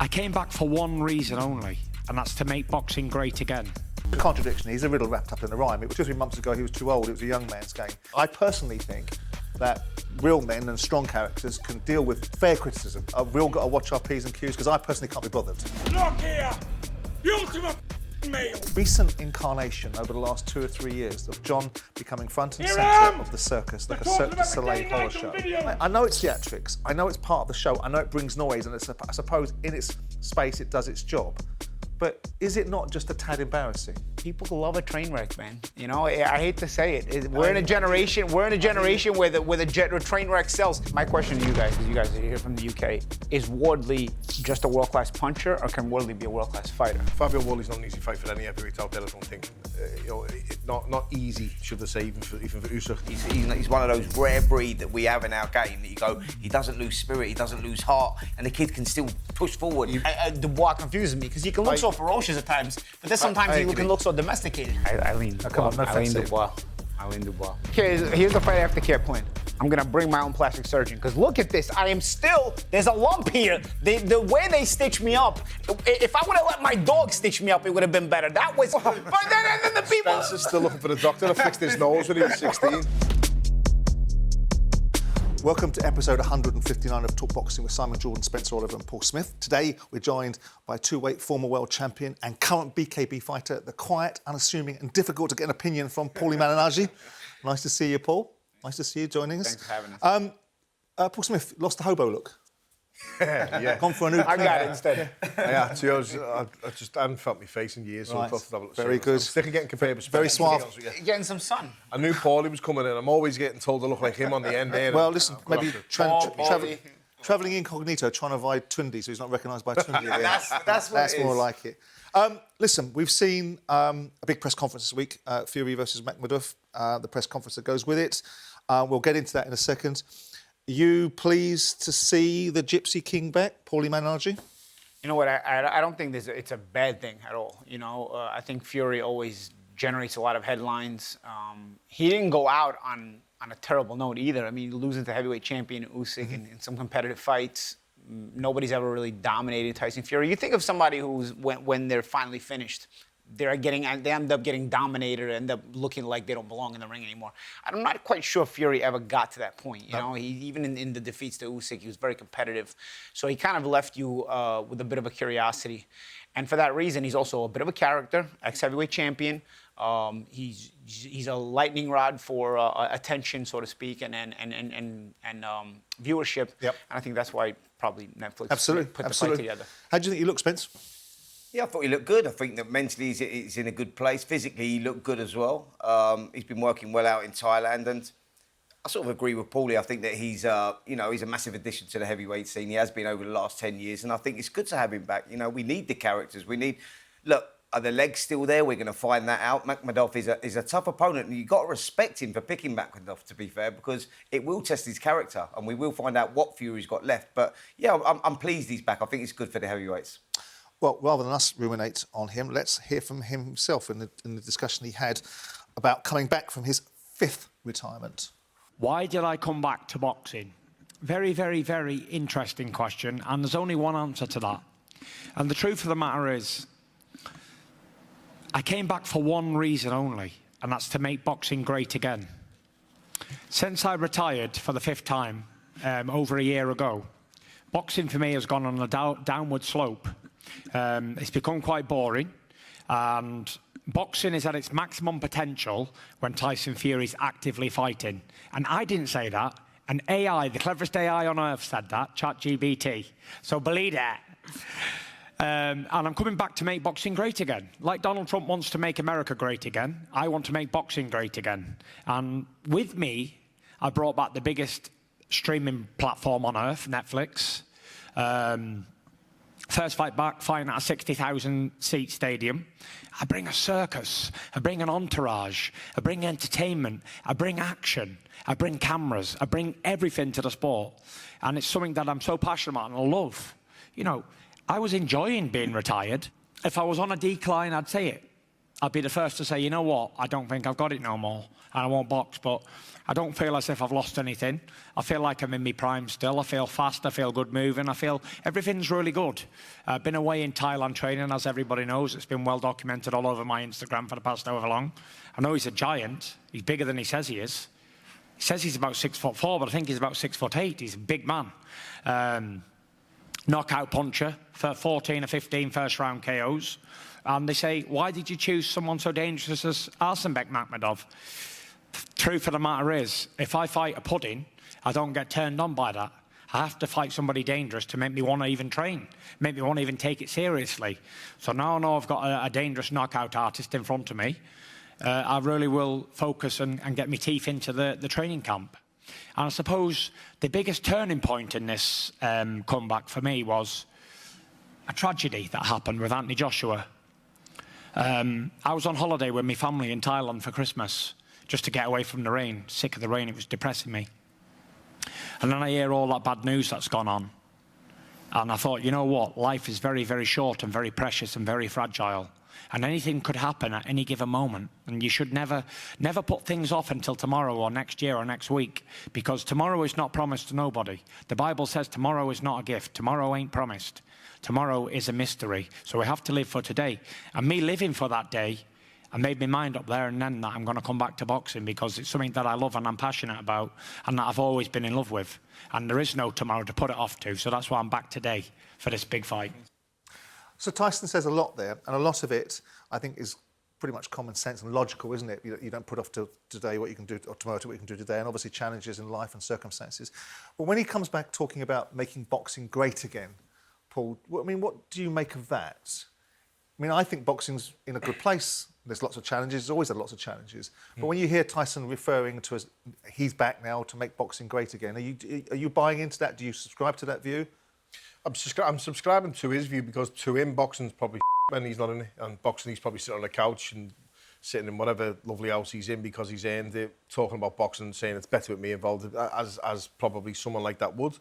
I came back for one reason only, and that's to make boxing great again. Contradiction, he's a riddle wrapped up in a rhyme. It was 2 or 3 months ago, he was too old, it was a young man's game. I personally think that real men and strong characters can deal with fair criticism. We've all got to watch our P's and Q's, because I personally can't be bothered. Look here, the ultimate male. Recent incarnation over the last 2 or 3 years of John becoming front and centre of the circus, like a Cirque du Soleil horror show. I know it's theatrics, I know it's part of the show, I know it brings noise, and I suppose in its space it does its job. But is it not just a tad embarrassing? People love a train wreck, man. You know, I hate to say it. We're in a generation where the train wreck sells. My question to you guys, because you guys are here from the UK, is Wardley just a world-class puncher, or can Wardley be a world-class fighter? Fabio Wardley's not an easy fight for any heavyweight out there, I don't think. Not easy, should I say, even for Usyk. He's one of those rare breed that we have in our game that you go, he doesn't lose spirit, he doesn't lose heart, and the kid can still push forward. Dubois confuses me, because he can look so ferocious at times, but then sometimes he can look so domesticated. I lean Dubois. I lean Dubois. Here's the fight I have to care point. I'm gonna bring my own plastic surgeon, because look at this. There's a lump here. The way they stitched me up, if I would have let my dog stitch me up, it would have been better. That was, but then the people. Spencer's still looking for the doctor to fix his nose when he was 16. Welcome to episode 159 of Talk Boxing with Simon Jordan, Spencer Oliver and Paul Smith. Today, we're joined by two-weight former world champion and current BKB fighter, the quiet, unassuming and difficult to get an opinion from, Paulie Malignaggi. Nice to see you, Paul. Nice to see you joining us. Thanks for having us. Paul Smith, lost the hobo look. Yeah. Gone for a new I got it instead. Yeah, to be honest, I just hadn't felt my face in years, so I thought to have a look. Very good. I'm sick of getting compared with Very suave. Getting some sun. I knew Paulie was coming in. I'm always getting told I look like him on the end there. Well, listen, maybe travelling incognito, trying to avoid Tundi, so he's not recognised by Tundi. That's more like it. Listen, we've seen a big press conference this week, Fury versus Makhmudov, the press conference that goes with it. We'll get into that in a second. Are you pleased to see the Gypsy King back, Paulie Malignaggi? You know what? I don't think it's a bad thing at all. You know, I think Fury always generates a lot of headlines. He didn't go out on a terrible note either. I mean, losing to heavyweight champion Usyk in some competitive fights. Nobody's ever really dominated Tyson Fury. You think of somebody who's when they're finally finished, they end up getting dominated, end up looking like they don't belong in the ring anymore. I'm not quite sure Fury ever got to that point. You know, he even in the defeats to Usyk, he was very competitive. So he kind of left you with a bit of a curiosity. And for that reason, he's also a bit of a character, ex-heavyweight champion. He's a lightning rod for attention, so to speak, and viewership. Yep. And I think that's why probably Netflix put the fight together. How do you think he looks, Spence? Yeah, I thought he looked good. I think that mentally he's in a good place. Physically, he looked good as well. He's been working well out in Thailand, and I sort of agree with Paulie. I think that he's a massive addition to the heavyweight scene. He has been over the last 10 years, and I think it's good to have him back. You know, we need the characters. Look, are the legs still there? We're going to find that out. Makhmudov is a tough opponent, and you've got to respect him for picking Makhmudov, to be fair, because it will test his character, and we will find out what Fury's got left. But, yeah, I'm pleased he's back. I think it's good for the heavyweights. Well, rather than us ruminate on him, let's hear from him himself in the discussion he had about coming back from his 5th retirement. Why did I come back to boxing? Very, very, very interesting question, and there's only one answer to that. And the truth of the matter is, I came back for one reason only, and that's to make boxing great again. Since I retired for the 5th time, over a year ago, boxing for me has gone on a downward slope. It's become quite boring, and boxing is at its maximum potential when Tyson Fury's actively fighting. And I didn't say that. An AI, the cleverest AI on earth, said that, ChatGPT. So believe that. And I'm coming back to make boxing great again. Like Donald Trump wants to make America great again, I want to make boxing great again. And with me, I brought back the biggest streaming platform on earth, Netflix. First fight back, fighting at a 60,000-seat stadium. I bring a circus, I bring an entourage, I bring entertainment, I bring action, I bring cameras, I bring everything to the sport. And it's something that I'm so passionate about and I love. You know, I was enjoying being retired. If I was on a decline, I'd say it. I'll be the first to say, you know what, I don't think I've got it no more, and I won't box, but I don't feel as if I've lost anything. I feel like I'm in my prime still. I feel fast, I feel good moving, I feel everything's really good. I've been away in Thailand training, as everybody knows. It's been well documented all over my Instagram for the past however long. I know he's a giant. He's bigger than he says he is. He says he's about 6'4", but I think he's about 6'8". He's a big man. Knockout puncher for 14 or 15 first-round KOs. And they say, why did you choose someone so dangerous as Arsenbek Makhmudov? Truth of the matter is, if I fight a pudding, I don't get turned on by that. I have to fight somebody dangerous to make me want to even train, make me want to even take it seriously. So now I know I've got a dangerous knockout artist in front of me. I really will focus and get my teeth into the training camp. And I suppose the biggest turning point in this comeback for me was a tragedy that happened with Anthony Joshua. I was on holiday with my family in Thailand for Christmas, just to get away from the rain. Sick of the rain, it was depressing me. And then I hear all that bad news that's gone on. And I thought, you know what, life is very, very short and very precious and very fragile. And anything could happen at any given moment. And you should never put things off until tomorrow or next year or next week, because tomorrow is not promised to nobody. The Bible says tomorrow is not a gift. Tomorrow ain't promised. Tomorrow is a mystery. So we have to live for today. And me living for that day, I made my mind up there and then that I'm going to come back to boxing because it's something that I love and I'm passionate about and that I've always been in love with. And there is no tomorrow to put it off to. So that's why I'm back today for this big fight. So Tyson says a lot there, and a lot of it, I think, is pretty much common sense and logical, isn't it? You don't put off to today what you can do, or tomorrow to what you can do today, and obviously challenges in life and circumstances. But when he comes back talking about making boxing great again, Paul, I mean, what do you make of that? I mean, I think boxing's in a good place. There's lots of challenges. There's always had lots of challenges. But when you hear Tyson referring to as he's back now to make boxing great again, are you buying into that? Do you subscribe to that view? I'm subscribing to his view because to him boxing's probably when he's not in it, and boxing he's probably sitting on the couch and sitting in whatever lovely house he's in because he's earned it, talking about boxing and saying it's better with me involved, as probably someone like that would.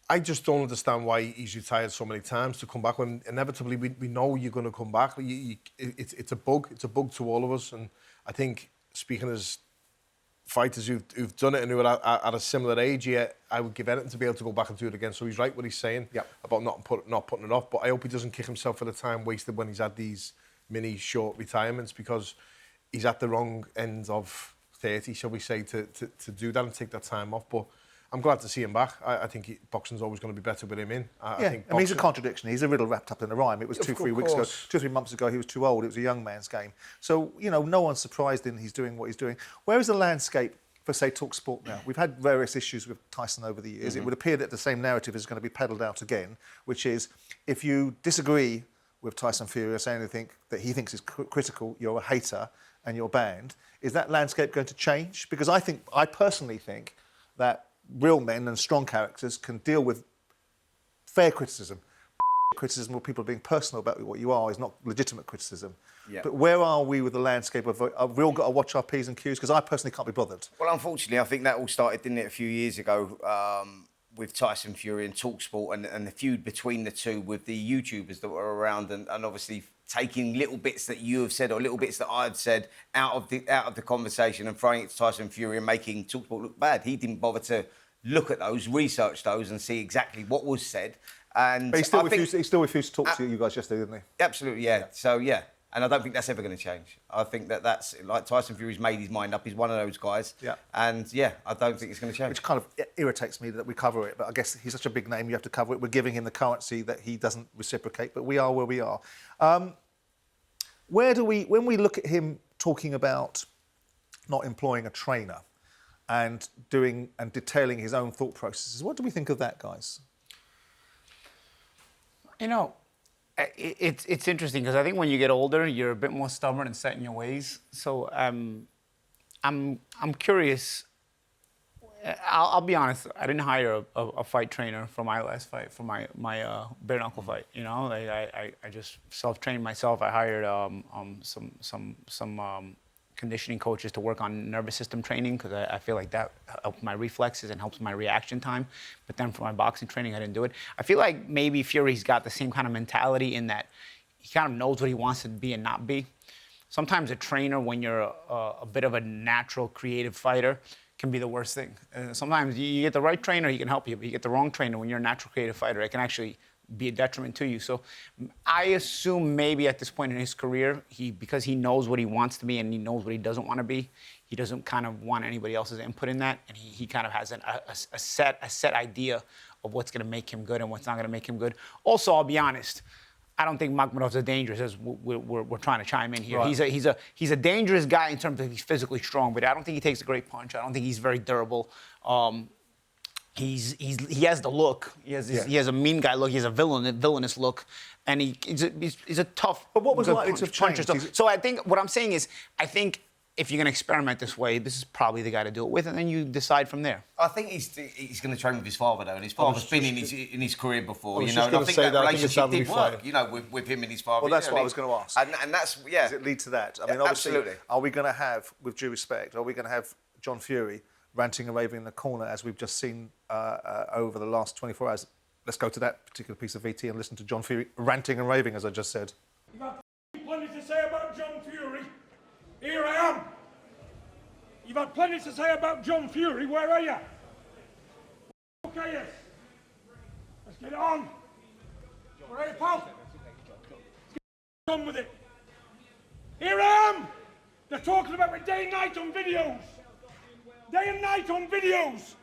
I just don't understand why he's retired so many times to come back when inevitably we know you're going to come back. It's a bug. It's a bug to all of us, and I think speaking as fighters who've done it and who are at a similar age, I would give anything to be able to go back and do it again. So he's right what he's saying about not putting it off. But I hope he doesn't kick himself for the time wasted when he's had these mini short retirements, because he's at the wrong end of 30, shall we say, to do that and take that time off. But I'm glad to see him back. I think boxing's always going to be better with him in. I think he's a contradiction. He's a riddle wrapped up in a rhyme. It was 2-3 weeks ago, 2-3 months ago, he was too old. It was a young man's game. So, you know, no one's surprised in he's doing what he's doing. Where is the landscape for, say, talkSPORT now? We've had various issues with Tyson over the years. It would appear that the same narrative is going to be peddled out again, which is if you disagree with Tyson Fury or say anything that he thinks is critical, you're a hater and you're banned. Is that landscape going to change? Because I personally think that real men and strong characters can deal with fair criticism. Criticism where people are being personal about what you are is not legitimate criticism. Yeah. But where are we with the landscape of we all got to watch our P's and Q's? Because I personally can't be bothered. Well, unfortunately, I think that all started, didn't it, a few years ago with Tyson Fury and talkSPORT and the feud between the two with the YouTubers that were around and obviously taking little bits that you have said or little bits that I've said out of the conversation and throwing it to Tyson Fury and making talkSPORT look bad. He didn't bother to look at those, research those and see exactly what was said. And but he still refused to talk to you guys yesterday, didn't he? Absolutely, yeah. So, yeah. And I don't think that's ever going to change. I think that's, like Tyson Fury's made his mind up. He's one of those guys. Yeah. And, yeah, I don't think it's going to change. Which kind of irritates me that we cover it. But I guess he's such a big name, you have to cover it. We're giving him the currency that he doesn't reciprocate. But we are where we are. When we look at him talking about not employing a trainer and doing and detailing his own thought processes, what do we think of that, guys? You know, it's interesting because I think when you get older, you're a bit more stubborn and set in your ways. So I'm curious. I'll be honest. I didn't hire a fight trainer for my last fight, for my bare knuckle fight. You know, like I just self-trained myself. I hired some conditioning coaches to work on nervous system training because I feel like that helps my reflexes and helps my reaction time. But then for my boxing training, I didn't do it. I feel like maybe Fury's got the same kind of mentality in that he kind of knows what he wants to be and not be. sometimes a trainer, when you're a bit of a natural creative fighter, can be the worst thing. Sometimes you get the right trainer, he can help you, but you get the wrong trainer when you're a natural creative fighter, it can actually be a detriment to you. So I assume maybe at this point in his career, because he knows what he wants to be and he knows what he doesn't want to be, he doesn't kind of want anybody else's input in that, and he kind of has a set idea of what's going to make him good and what's not going to make him good. Also, I'll be honest, I don't think Makhmudov's as dangerous as we're trying to chime in here. Right. He's a dangerous guy in terms of he's physically strong, but I don't think he takes a great punch. I don't think he's very durable. He has the look. He has a mean guy look. He has a villainous look, and he's a tough. But what was good likely to puncher. change? So I think what I'm saying is, I think if you're going to experiment this way, this is probably the guy to do it with, and then you decide from there. I think he's going to train with his father though, and his father's been in his career before. I was You know, just and I gonna think say that that. I think it's relationship did that'll be work. fine. You know, with him and his father. Well, that's you know, what I was going to ask. And that's Does it lead to that? I mean, obviously, absolutely. are we going to have, with due respect, are we going to have John Fury ranting and raving in the corner as we've just seen over the last 24 hours? Let's go to that particular piece of VT and listen to John Fury ranting and raving, as I just said. You've got plenty to say about John Fury. Here I am. You've had plenty to say about John Fury. Where are you? Okay, yes. Let's get it on. All right, pal. Let's get on with it. Here I am. They're talking about me day and night on videos. Day and night on videos.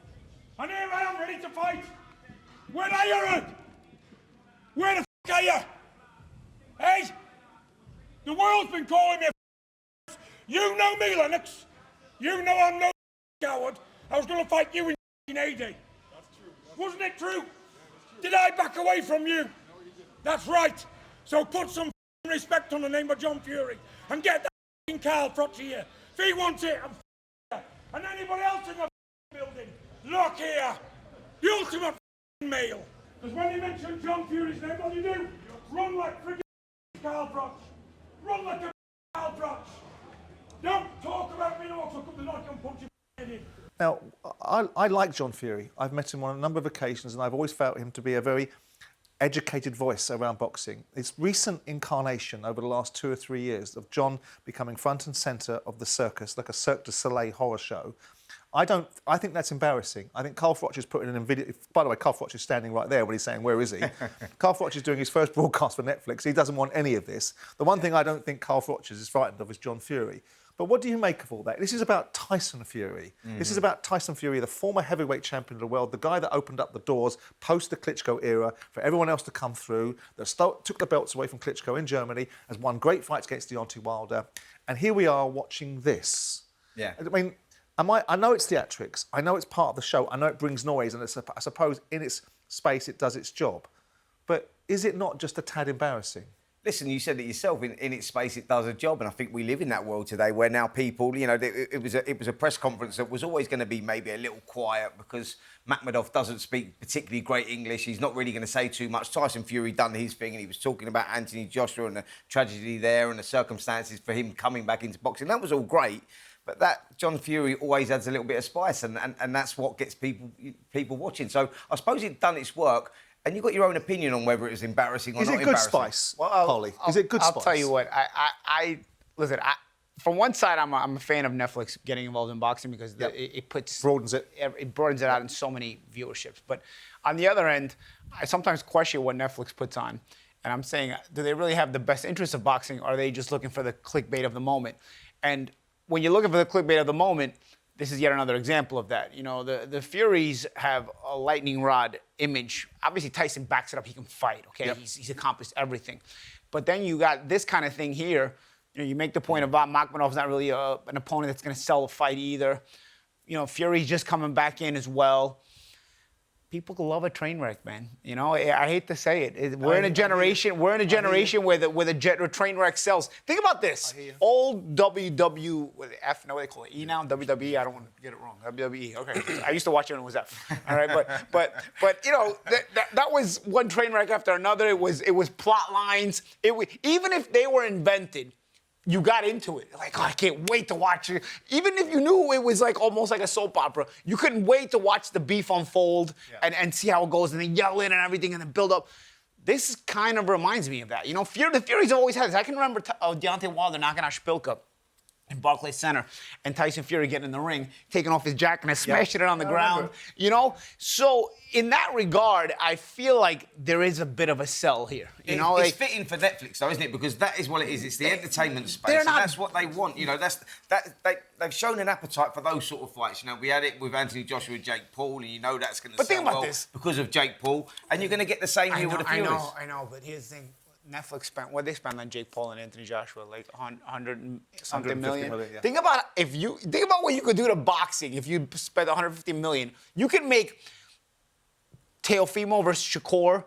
And here I am ready to fight. Where are you, Ed? Where the f*** are you? Hey? The world's been calling me a You know me, Lennox. You know I'm no coward. I was going to fight you in A-Day. That's true. Wasn't it true? Did I back away from you? That's right. So put some respect on the name of John Fury and get that Carl Frotch here. If he wants it, and anybody else in the building, look here. The ultimate male. Because when you mention John Fury's name, what do you do? Run like friggin' Carl Frotch. Run like a Carl Frotch. Don't talk about me, no, I'll come to knock and punch your head in. Now, I like John Fury. I've met him on a number of occasions, and I've always felt him to be a very educated voice around boxing. His recent incarnation over the last 2 or 3 years of John becoming front and centre of the circus, like a Cirque du Soleil horror show, I think that's embarrassing. I think Carl Frotch is putting in a video. By the way, Carl Frotch is standing right there when he's saying, where is he? Carl Frotch is doing his first broadcast for Netflix. He doesn't want any of this. The one thing I don't think Carl Frotch is frightened of is John Fury. But what do you make of all that? This is about Tyson Fury. This is about Tyson Fury, the former heavyweight champion of the world, the guy that opened up the doors post the Klitschko era for everyone else to come through, that took the belts away from Klitschko in Germany, has won great fights against Deontay Wilder. And here we are watching this. Yeah. I mean, I know it's theatrics. I know it's part of the show. I know it brings noise, and I suppose in its space it does its job. But is it not just a tad embarrassing? Listen, you said it yourself. In its space, it does a job, and I think we live in that world today where now people, you know, it was a press conference that was always going to be maybe a little quiet because Makhmudov doesn't speak particularly great English. He's not really going to say too much. Tyson Fury done his thing, and he was talking about Anthony Joshua and the tragedy there and the circumstances for him coming back into boxing. That was all great. But that John Fury always adds a little bit of spice, and that's what gets people watching. So I suppose it's done its work. And you've got your own opinion on whether it was embarrassing or not embarrassing. Is it good spice, Paulie? Is it good spice? I'll tell you what. Listen. From one side, I'm a fan of Netflix getting involved in boxing because it broadens it out in so many viewerships. But on the other end, I sometimes question what Netflix puts on, and I'm saying, do they really have the best interest of boxing, or are they just looking for the clickbait of the moment? And when you're looking for the clickbait of the moment, this is yet another example of that. You know, the Furies have a lightning rod image. Obviously, Tyson backs it up. He can fight, okay? Yep. He's accomplished everything. But then you got this kind of thing here. You know, you make the point about Makhmudov's not really an opponent that's going to sell a fight either. You know, Fury's just coming back in as well. People love a train wreck, man. You know, I hate to say it. We're in a generation where the train wreck sells. Think about this. Old WWF, no, what they call it, E now, WWE. I don't want to get it wrong. WWE. Okay, I used to watch it when it was F. All right, but you know that was one train wreck after another. It was plot lines. Even if they were invented, you got into it. Like, oh, I can't wait to watch it. Even if you knew it was like almost like a soap opera, you couldn't wait to watch the beef unfold and see how it goes and then yell in and everything and then build up. This kind of reminds me of that. You know, the Fury's always had this. I can remember Deontay Wilder knocking out Szpilka in Barclays Center, and Tyson Fury getting in the ring, taking off his jacket and smashing it on the ground. You know, so in that regard, I feel like there is a bit of a sell here. You know, it's fitting for Netflix, though, isn't it? Because that is what it is. It's the entertainment space. And that's what they want. You know, they've shown an appetite for those sort of fights. You know, we had it with Anthony Joshua and Jake Paul, and you know that's going to sell well because of Jake Paul, and you're going to get the same here with the Furies. I know, but here's the thing. Netflix spent what they spent on Jake Paul and Anthony Joshua, like 100-something million. Yeah. Think about what you could do to boxing if you spent 150 million. You could make Teofimo versus Shakur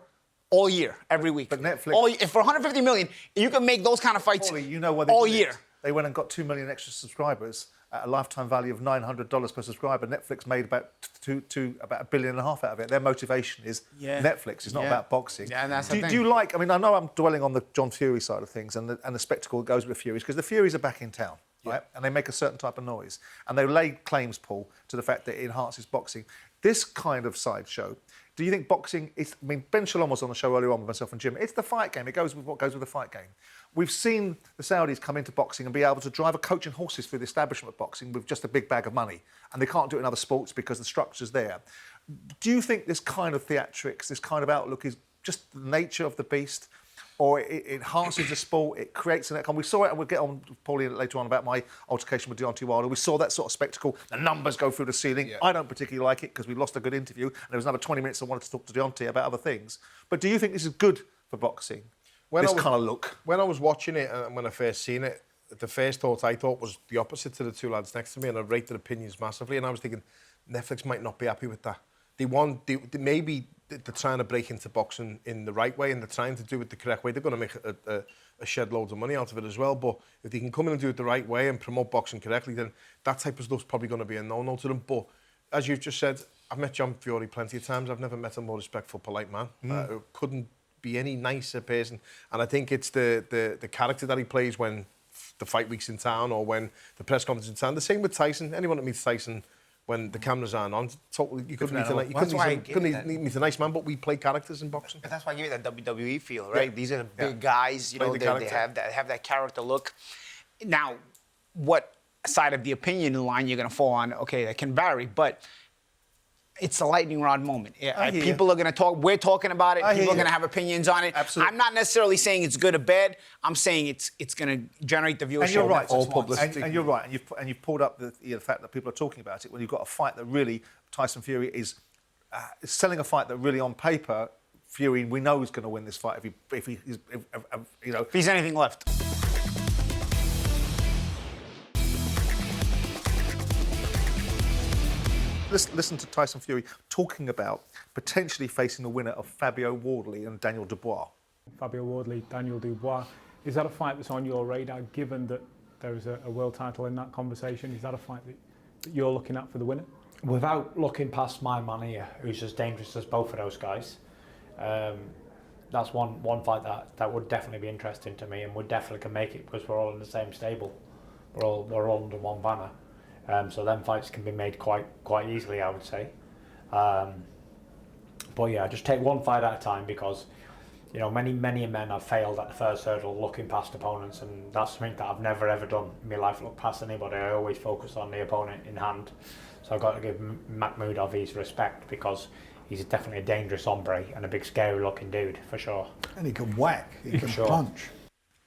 all year, every week. But Netflix, if for 150 million, you can make those kind of fights Paulie, you know what they all did year. They went and got 2 million extra subscribers at a lifetime value of $900 per subscriber. Netflix made about $1.5 billion out of it. Their motivation is Netflix. It's not about boxing. Yeah, and that's do you like? I mean, I know I'm dwelling on the John Fury side of things and the spectacle that goes with the Furies, because the Furies are back in town, right? And they make a certain type of noise, and they lay claims, Paul, to the fact that it enhances boxing. This kind of sideshow. Do you think boxing is... I mean, Ben Shalom was on the show earlier on with myself and Jim. It's the fight game. It goes with what goes with the fight game. We've seen the Saudis come into boxing and be able to drive a coach and horses through the establishment of boxing with just a big bag of money. And they can't do it in other sports because the structure's there. Do you think this kind of theatrics, this kind of outlook is just the nature of the beast? Or it enhances the sport, it creates an outcome? We saw it, and we'll get on, Paulie, later on about my altercation with Deontay Wilder. We saw that sort of spectacle. The numbers go through the ceiling. I don't particularly like it because we lost a good interview, and there was another 20 minutes I wanted to talk to Deontay about other things. But do you think this is good for boxing, this kind of look? When I was watching it and when I first seen it, the first thought I thought was the opposite to the two lads next to me, and I rated opinions massively, and I was thinking, Netflix might not be happy with that. Maybe they're trying to break into boxing in the right way, and they're trying to do it the correct way. They're going to make a shed loads of money out of it as well. But if they can come in and do it the right way and promote boxing correctly, then that type of stuff's probably going to be a no-no to them. But as you've just said, I've met John Fury plenty of times. I've never met a more respectful, polite man. Couldn't be any nicer person. And I think it's the character that he plays when the fight week's in town or when the press conference is in town. The same with Tyson. Anyone that meets Tyson when the cameras aren't on, totally, you couldn't meet a nice man, but we play characters in boxing. But that's why I give it that WWE feel, right? These are the big guys, you know, they have that character look. Now, what side of the opinion line you're going to fall on, okay, that can vary, but it's a lightning rod moment. People are going to talk. We're talking about it. People are going to have opinions on it. Absolutely. I'm not necessarily saying it's good or bad. I'm saying it's going to generate the viewership. And you're right. All publicity. And you're right. And you've pulled up the fact that people are talking about it when you've got a fight that really Tyson Fury is selling a fight that really on paper Fury we know is going to win this fight if he's anything left. Listen to Tyson Fury talking about potentially facing the winner of Fabio Wardley and Daniel Dubois. Fabio Wardley, Daniel Dubois. Is that a fight that's on your radar, given that there is a world title in that conversation? Is that a fight that you're looking at for the winner? Without looking past my man here, who's as dangerous as both of those guys, that's one fight that would definitely be interesting to me, and we definitely can make it because we're all in the same stable. We're all under one banner. So them fights can be made quite easily, I would say. But yeah, just take one fight at a time, because you know many men have failed at the first hurdle looking past opponents, and that's something that I've never ever done in my life, look past anybody. I always focus on the opponent in hand. So I've got to give Makhmudov his respect, because he's definitely a dangerous hombre and a big scary looking dude for sure. And he can whack, he can punch.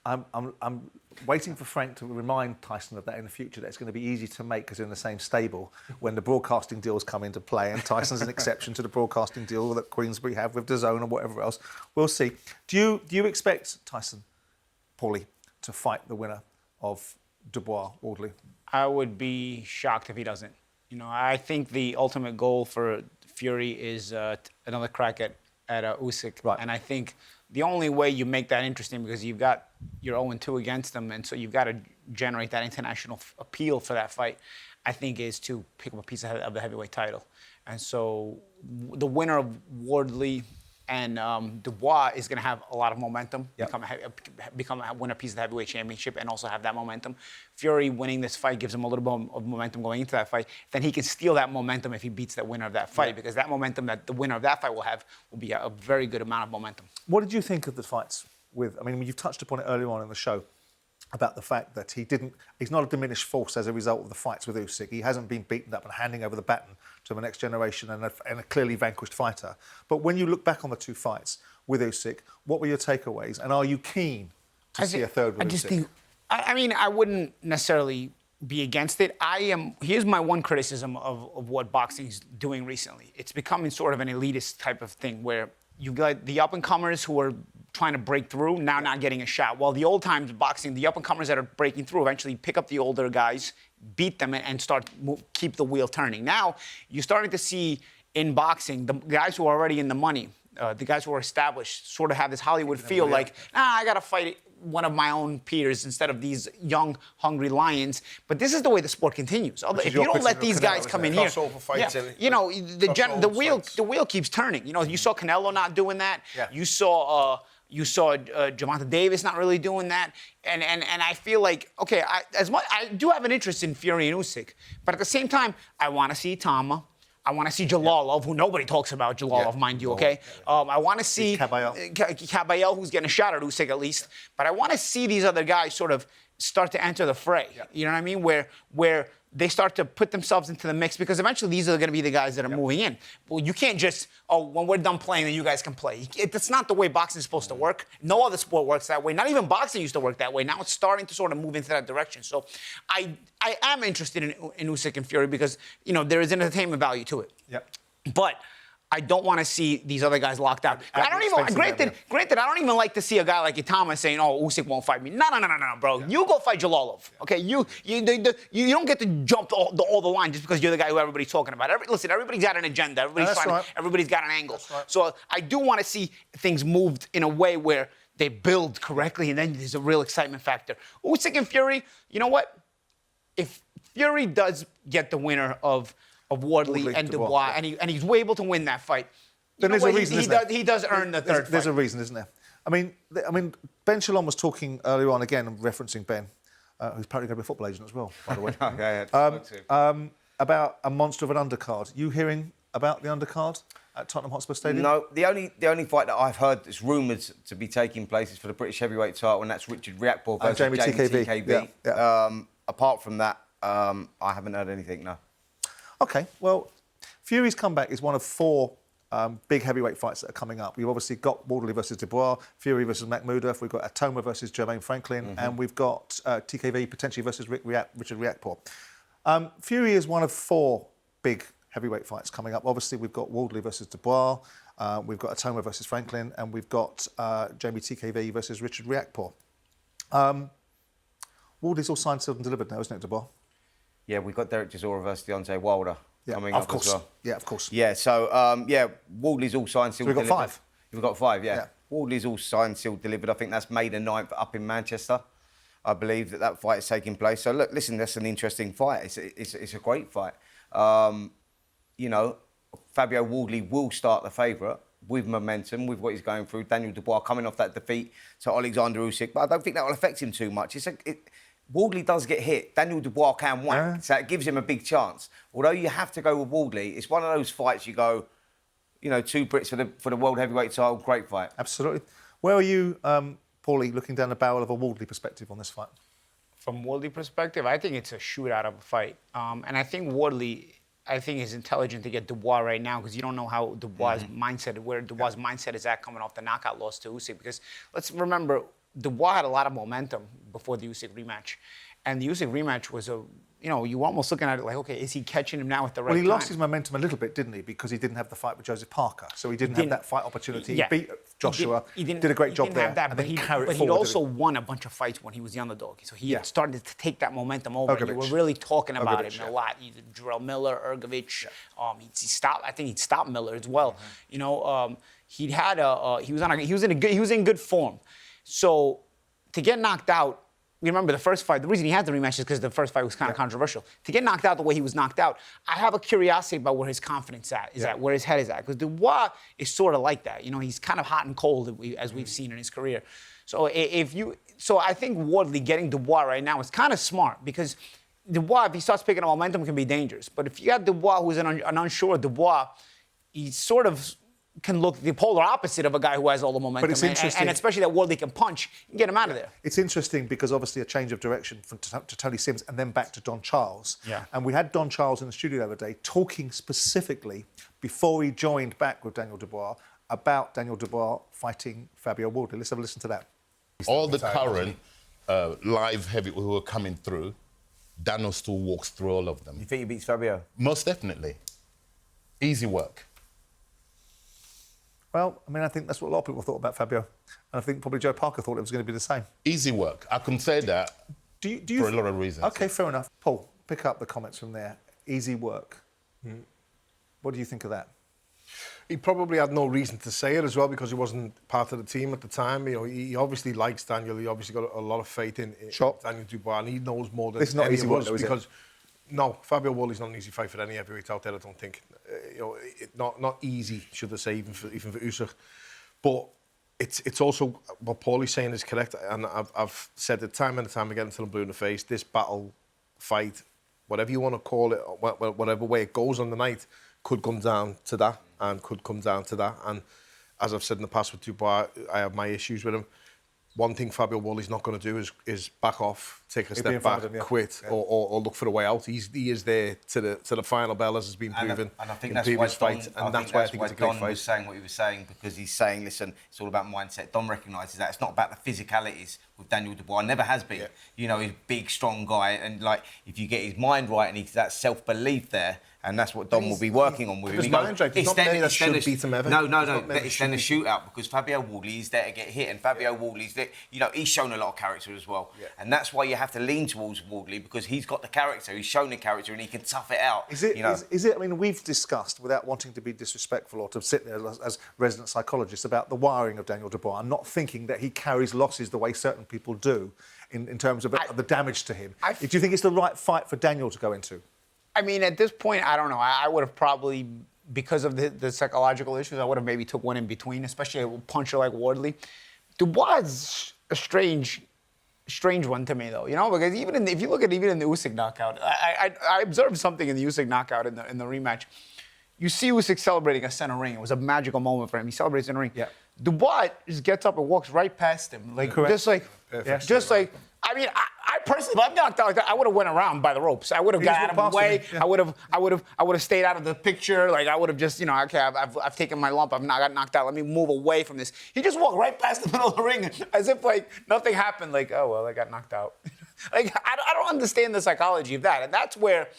I'm waiting for Frank to remind Tyson of that in the future, that it's going to be easy to make because they're in the same stable when the broadcasting deals come into play, and Tyson's an exception to the broadcasting deal that Queensberry have with DAZN and whatever else. We'll see. Do you expect Tyson, Paulie, to fight the winner of Dubois, Wardley? I would be shocked if he doesn't. You know, I think the ultimate goal for Fury is another crack at Usyk. Right. And I think the only way you make that interesting, because you're 0-2 against them, and so you've got to generate that international appeal for that fight, I think, is to pick up a piece of the heavyweight title. And so the winner of Wardley and Dubois is going to have a lot of momentum, Yep. win a piece of the heavyweight championship, and also have that momentum. Fury winning this fight gives him a little bit of momentum going into that fight. Then he can steal that momentum if he beats the winner of that fight, because that momentum that the winner of that fight will have will be a very good amount of momentum. What did you think of the fights with? I mean, you've touched upon it earlier on in the show about the fact that he's not a diminished force as a result of the fights with Usyk. He hasn't been beaten up and handing over the baton to the next generation and a clearly vanquished fighter. But when you look back on the two fights with Usyk, what were your takeaways? And are you keen to see a third with Usyk? I mean, I wouldn't necessarily be against it. Here's my one criticism of what boxing's doing recently. It's becoming sort of an elitist type of thing where you got the up-and-comers who are trying to break through, now not getting a shot. While the old times boxing, the up-and-comers that are breaking through eventually pick up the older guys, beat them, and keep the wheel turning. Now, you're starting to see in boxing, the guys who are already in the money, the guys who are established, sort of have this Hollywood feel like, I got to fight one of my own peers instead of these young, hungry lions. But this is the way the sport continues. If you don't let these guys come in here, the wheel keeps turning. You know, you saw Canelo not doing that. Yeah. You saw Gervonta Davis not really doing that. And I feel like, okay, I do have an interest in Fury and Usyk, but at the same time, I want to see Tama. I want to see Jalalov, who nobody talks about Jalalov, mind you, okay? I want to see Caballel, who's getting a shot at Usyk at least. But I want to see these other guys sort of start to enter the fray. Yeah. You know what I mean? Where they start to put themselves into the mix, because eventually these are going to be the guys that are moving in. Well, you can't just, when we're done playing, then you guys can play. That's not the way boxing is supposed to work. No other sport works that way. Not even boxing used to work that way. Now it's starting to sort of move into that direction. So I am interested in Usyk and Fury because, you know, there is entertainment value to it. Yep. But I don't want to see these other guys locked out. I don't even, granted, I don't even like to see a guy like Itama saying, Usyk won't fight me. No, bro. Yeah. You go fight Jalalov, okay? You don't get to jump all the line just because you're the guy who everybody's talking about. Listen, everybody's got an agenda. Everybody's got an angle. Right. So I do want to see things moved in a way where they build correctly, and then there's a real excitement factor. Usyk and Fury, you know what? If Fury does get the winner of Wardley and Dubois, and he's able to win that fight, then there's a reason, he does earn the third fight. There's a reason, isn't there? I mean, Ben Shalom was talking earlier on, again, referencing Ben, who's apparently going to be a football agent as well, by the way. About a monster of an undercard. You hearing about the undercard at Tottenham Hotspur Stadium? No, the only fight that I've heard that's rumoured to be taking place is for the British heavyweight title, and that's Richard Riakporhe versus Jamie TKB. Yeah. Apart from that, I haven't heard anything, no. OK, well, Fury's comeback is one of 4 big heavyweight fights that are coming up. We've obviously got Wardley versus Dubois, Fury versus Makhmudov, we've got Atoma versus Jermaine Franklin, and we've got TKB potentially versus Richard Riakporhe. Fury is one of 4 big heavyweight fights coming up. Obviously, we've got Wardley versus Dubois, we've got Atoma versus Franklin, and we've got Jamie TKB versus Richard Riakporhe. Wardley's all signed, sealed and delivered now, isn't it, Dubois? Yeah, we've got Derek Chisora versus Deontay Wilder coming up as well. Yeah, of course. Yeah, so, Wardley's all signed, sealed, delivered. So we've got 5? We've got 5, yeah. Wardley's all signed, sealed, delivered. I think that's May the 9th up in Manchester. I believe that fight is taking place. So, look, listen, that's an interesting fight. It's a great fight. You know, Fabio Wardley will start the favourite with momentum, with what he's going through. Daniel Dubois coming off that defeat to Alexander Usyk. But I don't think that will affect him too much. Wardley does get hit. Daniel Dubois can whack, so it gives him a big chance. Although you have to go with Wardley, it's one of those fights you go, you know, 2 Brits for the world heavyweight title, great fight. Absolutely. Where are you, Paulie, looking down the barrel of a Wardley perspective on this fight? From Wardley perspective, I think it's a shootout of a fight. And I think Wardley, is intelligent to get Dubois right now, because you don't know how Dubois' mindset is at coming off the knockout loss to Usyk. Because let's remember, Dubois had a lot of momentum before the Usyk rematch. And the Usyk rematch was you were almost looking at it like, okay, is he catching him now at the right time? Well, he lost his momentum a little bit, didn't he? Because he didn't have the fight with Joseph Parker. So he didn't have that fight opportunity. Yeah. He beat Joshua, did a great job there. But he also won a bunch of fights when he was the underdog. So he had started to take that momentum over. You were really talking about him a lot. Either Jarrell Miller, Ergovich. I think he'd stopped Miller as well. You know, he was in good form. So to get knocked out you remember the first fight, the reason he had the rematch is because the first fight was kind of controversial. To get knocked out the way he was knocked out, I have a curiosity about where his confidence is at, where his head is at. Because Dubois is sort of like that. You know, he's kind of hot and cold, as we've seen in his career. So I think Wardley getting Dubois right now is kind of smart because Dubois, if he starts picking up momentum, can be dangerous. But if you got Dubois, who's an unsure Dubois, he sort of can look the polar opposite of a guy who has all the momentum. But it's interesting. And especially that Wardley can punch and get him out of there. It's interesting because obviously a change of direction to Tony Sims and then back to Don Charles. Yeah. And we had Don Charles in the studio the other day talking specifically before he joined back with Daniel Dubois about Daniel Dubois fighting Fabio Wardley. Let's have a listen to that. All the current live heavy who are coming through, Daniel still walks through all of them. You think he beats Fabio? Most definitely. Easy work. Well, I mean, I think that's what a lot of people thought about Fabio. And I think probably Joe Parker thought it was going to be the same. Easy work. I can say that do you for a lot of reasons. OK, fair enough. Paul, pick up the comments from there. Easy work. What do you think of that? He probably had no reason to say it as well because he wasn't part of the team at the time. You know, he obviously likes Daniel. He obviously got a lot of faith in Daniel Dubois, and he knows more than This is not easy work, though, is it? because no, Fabio Wardley's not an easy fight for any heavyweight out there. I don't think. Not easy, should I say, even for Usyk. But it's also what Paulie's saying is correct, and I've said it time and time again until I'm blue in the face. This battle, fight, whatever you want to call it, whatever way it goes on the night, could come down to that, and could come down to that. And as I've said in the past with Dubois, I have my issues with him. One thing Fabio Wardley's not going to do is back off, take a step back, quit, or look for a way out. He is there to the final bell, as has been proven and I think in that's previous why fights. And that's why I think it's a great Don fight. was saying what he was saying, because he's saying, listen, it's all about mindset. Don recognises that it's not about the physicalities with Daniel Dubois. Never has been. You know, he's a big, strong guy, and like if you get his mind right and he's that self-belief there. And that's what Don will be working on with him. His mind right. There's not many that should beat him ever. No. It's then a shootout because Fabio Wardley is there to get hit, and Fabio Wardley's there. You know, he's shown a lot of character as well, and that's why you have to lean towards Wardley because he's got the character. He's shown the character, and he can tough it out. Is it? You know? Is it? I mean, we've discussed, without wanting to be disrespectful or to sit there as resident psychologists, about the wiring of Daniel Dubois. I'm not thinking that he carries losses the way certain people do, in terms of the damage to him. Do you think it's the right fight for Daniel to go into? I mean, at this point, I don't know. I would have probably, because of the psychological issues, I would have maybe took one in between, especially a puncher like Wardley. Dubois is a strange one to me, though. You know, because if you look at even in the Usyk knockout, I observed something in the Usyk knockout in the rematch. You see Usyk celebrating a center ring. It was a magical moment for him. He celebrates in the ring. Yeah. Dubois just gets up and walks right past him, like just like. I mean, I personally, if I'm knocked out like that, I would have went around by the ropes. I would have got out of the way. I would have stayed out of the picture. Like I would have just, okay, I've taken my lump. I got knocked out. Let me move away from this. He just walked right past the middle of the ring as if like nothing happened. Like, oh well, I got knocked out. Like I don't understand the psychology of that, and that's where